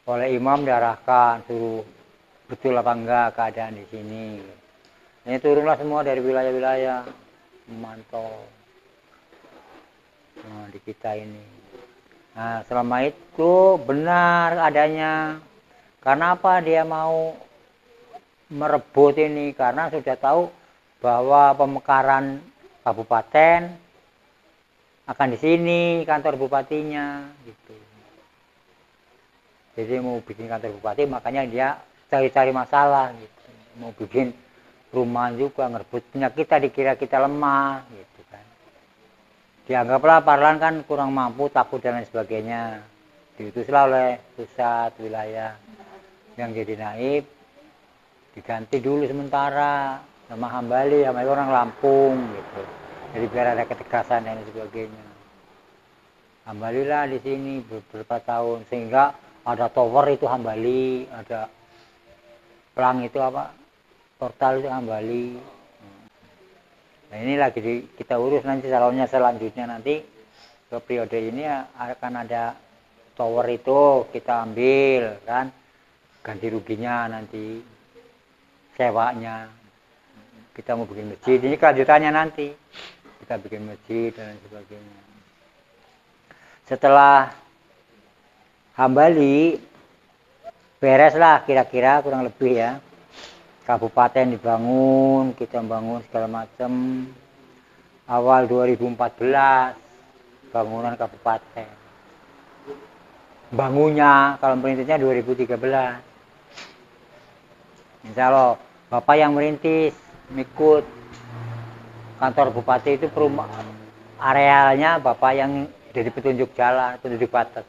Speaker 1: oleh imam diarahkan suruh betul apa enggak keadaan di sini. Ini turunlah semua dari wilayah-wilayah memantau. Nah, di kita ini. Nah, selama itu benar adanya. Karena apa dia mau merebut ini? Karena sudah tahu bahwa pemekaran kabupaten akan di sini kantor bupatinya gitu. Jadi mau bikin kantor bupati makanya dia cari-cari masalah gitu. Mau bikin rumah juga ngerebut punya kita, dikira kita lemah gitu. Dianggaplah Parlan kan kurang mampu, takut dan lain sebagainya. Diutuslah oleh pusat wilayah yang jadi naib, diganti dulu sementara sama Hambali, sama orang Lampung gitu. Jadi biar ada ketegasan dan lain sebagainya. Hambali lah di sini beberapa tahun sehingga ada tower itu Hambali, ada pelang itu apa? Portal itu Hambali. Nah ini lagi kita urus nanti calonnya selanjutnya nanti ke periode ini akan ada tower itu kita ambil kan, ganti ruginya nanti sewanya. Kita mau bikin masjid, ini kelanjutannya nanti kita bikin masjid dan lain sebagainya. Setelah Hambali beres lah kira-kira kurang lebih ya. Kabupaten dibangun, kita bangun segala macam. Awal 2014 bangunan kabupaten. Bangunnya kalau merintisnya 2013. Insya Allah Bapak yang merintis ikut kantor bupati itu arealnya Bapak yang jadi petunjuk jalan, petunjuk batas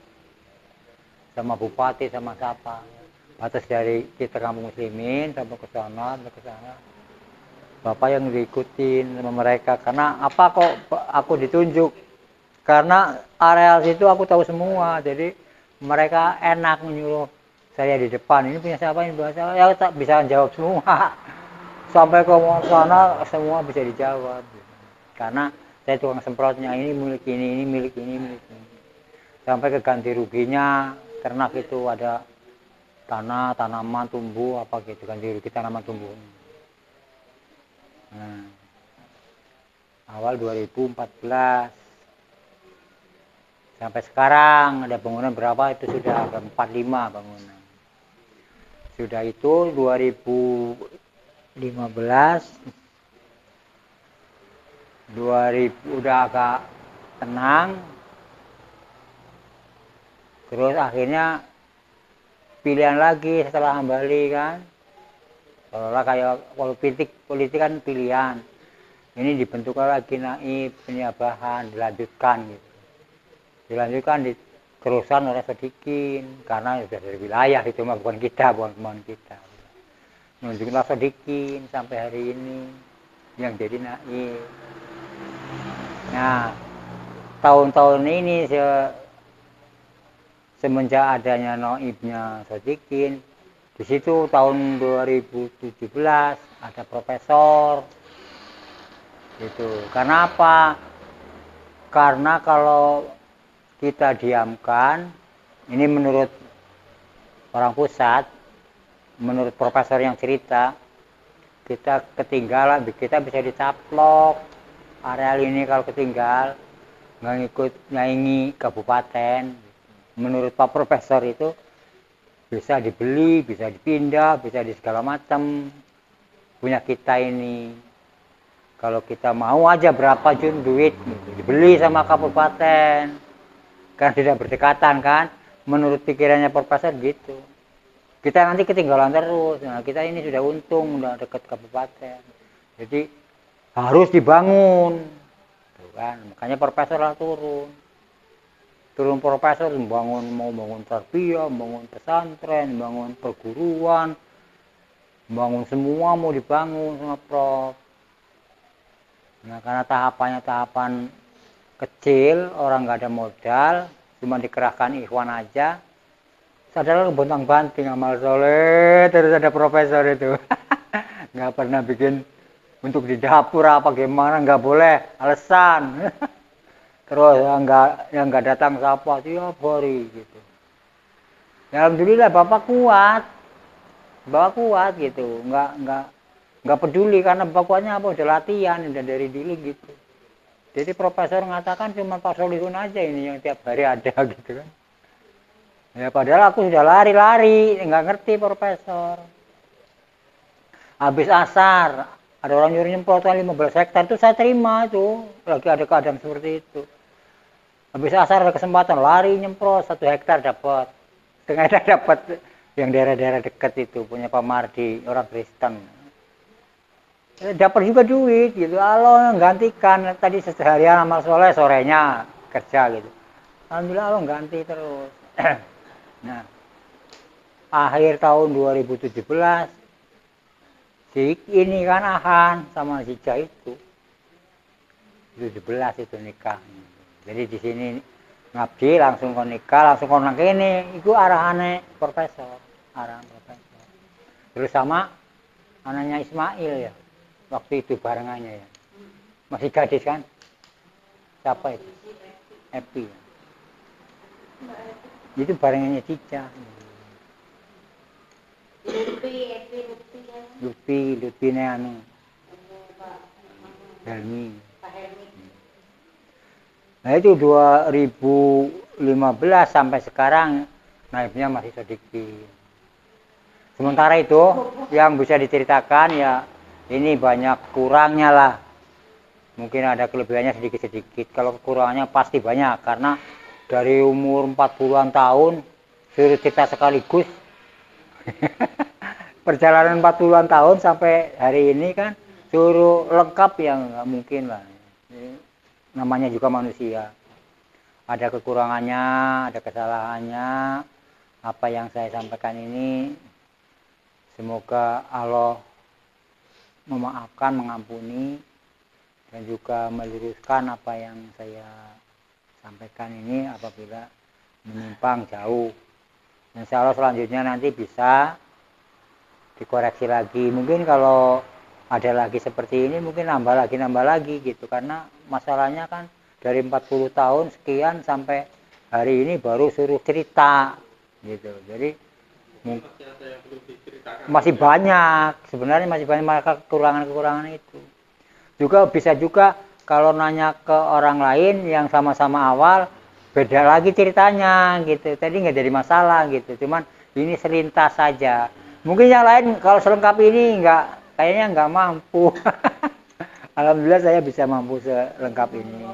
Speaker 1: sama bupati sama siapa. batas dari kita kampung muslimin sampai ke sana, sampai ke sana. Bapak yang diikutin sama mereka. Karena apa kok aku ditunjuk? Karena areal situ aku tahu semua. Jadi mereka enak menyuruh saya di depan. Ini punya siapa? Ini punya siapa? Ya tak bisa jawab semua. Sampai ke sana semua bisa dijawab. Karena saya tukang semprotnya, ini milik ini milik ini, milik ini. Sampai ke ganti ruginya ternak itu ada tanah, tanaman, tumbuh apa gitu, ganti rugi tanaman tumbuh. Nah, awal 2014 sampai sekarang ada bangunan berapa itu sudah ada 45 bangunan. Sudah itu 2015 udah agak tenang. Terus akhirnya pilihan lagi setelah kembali kan. Kalau kayak politik kan pilihan. Ini dibentuk lagi naib penyabahan, dilanjutkan gitu. Dilanjutkan diterusan oleh Sodikin karena sudah dari wilayah itu mah bukan kita, bukan kita. Nunjukinlah Sodikin sampai hari ini yang jadi naib. Nah, tahun-tahun ini semenjak adanya naibnya Sodikin, di situ tahun 2017 ada profesor gitu. Karena apa? Karena kalau kita diamkan, ini menurut orang pusat, menurut profesor yang cerita, kita ketinggalan, kita bisa dicaplok. Areal ini kalau ketinggal, nggak ngikut nyaingi kabupaten. Menurut Pak Profesor itu bisa dibeli, bisa dipindah, bisa di segala macam. Punya kita ini. Kalau kita mau aja berapa duit, gitu, dibeli sama kabupaten. Kan tidak berdekatan kan, menurut pikirannya Profesor gitu. Kita nanti ketinggalan terus. Nah, kita ini sudah untung, udah dekat kabupaten. Jadi harus dibangun. Tuh kan, makanya Profesor lah turun Profesor mau bangun tarbiyah, bangun pesantren, bangun perguruan, bangun semua mau dibangun sama Prof. Nah, karena tahapan kecil, orang nggak ada modal, cuma dikerahkan ikhwan aja. Sadarlah bontang-banting amal soleh, terus ada profesor itu. Nggak pernah bikin untuk di dapur apa gimana, nggak boleh, alasan. Terus yang nggak datang siapa tiap hari gitu. Ya, alhamdulillah bapak kuat gitu, nggak peduli karena bapak kuatnya apa udah latihan udah dari dulu gitu. Jadi profesor mengatakan cuma Pak Solihun aja ini yang tiap hari ada gitu kan. Ya padahal aku sudah lari nggak ngerti profesor. Habis asar ada orang nyuruh nyemprotan 15 hektar itu saya terima itu, lagi ada keadaan seperti itu. Habis asar ada kesempatan lari nyemprot 1 hektar dapat. Setengah dapat yang daerah-daerah dekat itu punya Pak Mardi, orang Kristen. Dapat juga duit gitu. Allah gantikan tadi seharian amal soleh, sorenya kerja gitu. Alhamdulillah Allah ganti terus. Nah, akhir tahun 2017 si ini kan Ahan sama si Jah itu 17 itu nikah. Jadi di sini ngabdi langsung kon nikah, langsung kon nang kene. Iku arahane profesor, arahan profesor. Terus sama anaknya Ismail ya. Waktu itu barengannya ya. Masih gadis kan? Siapa itu? Epi. Itu barengannya Cica. Lutfi ne anu. Helmi. Nah itu 2015 sampai sekarang naibnya masih sedikit. Sementara itu yang bisa diceritakan ya ini banyak kurangnya lah. Mungkin ada kelebihannya sedikit-sedikit. Kalau kekurangannya pasti banyak karena dari umur 40-an tahun suruh kita sekaligus. Perjalanan 40-an tahun sampai hari ini kan suruh lengkap yang nggak mungkin lah. Namanya juga manusia. Ada kekurangannya, ada kesalahannya. Apa yang saya sampaikan ini Semoga Allah memaafkan, mengampuni, dan juga meluruskan apa yang saya sampaikan ini apabila menyimpang jauh. Insya Allah selanjutnya nanti bisa dikoreksi lagi. Mungkin kalau ada lagi seperti ini mungkin nambah lagi gitu, karena masalahnya kan dari 40 tahun sekian sampai hari ini baru suruh cerita gitu. Jadi masih banyak, sebenarnya masih banyak kekurangan-kekurangan itu. Juga bisa juga kalau nanya ke orang lain yang sama-sama awal, beda lagi ceritanya gitu. Tadi nggak jadi masalah gitu, cuman ini selintas saja. Mungkin yang lain kalau selengkap ini kayaknya nggak mampu. Alhamdulillah saya bisa mampu selengkap ini.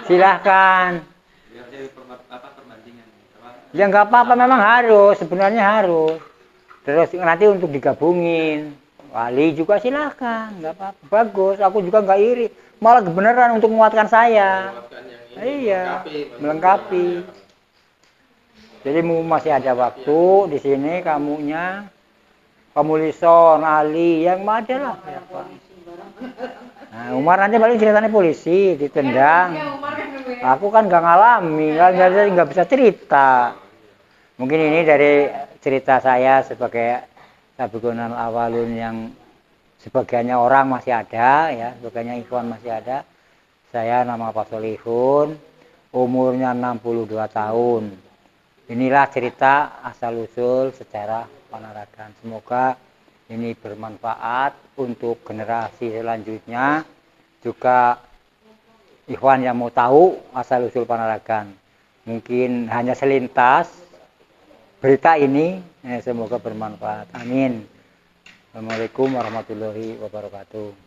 Speaker 1: Silahkan. Ya nggak apa-apa, memang harus, sebenarnya harus. Terus nanti untuk digabungin wali juga silahkan, nggak apa-apa, bagus. Aku juga nggak iri, malah beneran untuk menguatkan saya. Iya, melengkapi. Jadi masih ada waktu di sini, kamu Lison, Ali, yang ada lah. Nah, Umar nanti paling ceritanya polisi ditendang. Aku kan nggak ngalami, nggak bisa cerita. Mungkin ini dari cerita saya sebagai Sabiqunal Awalun yang sebagiannya orang masih ada, ya, sebagiannya ikhwan masih ada. Saya nama Pak Solihun, umurnya 62 tahun. Inilah cerita asal-usul sejarah Panaragan. Semoga ini bermanfaat untuk generasi selanjutnya, juga ikhwan yang mau tahu asal-usul Panaragan. Mungkin hanya selintas berita ini, semoga bermanfaat. Amin. Assalamualaikum warahmatullahi wabarakatuh.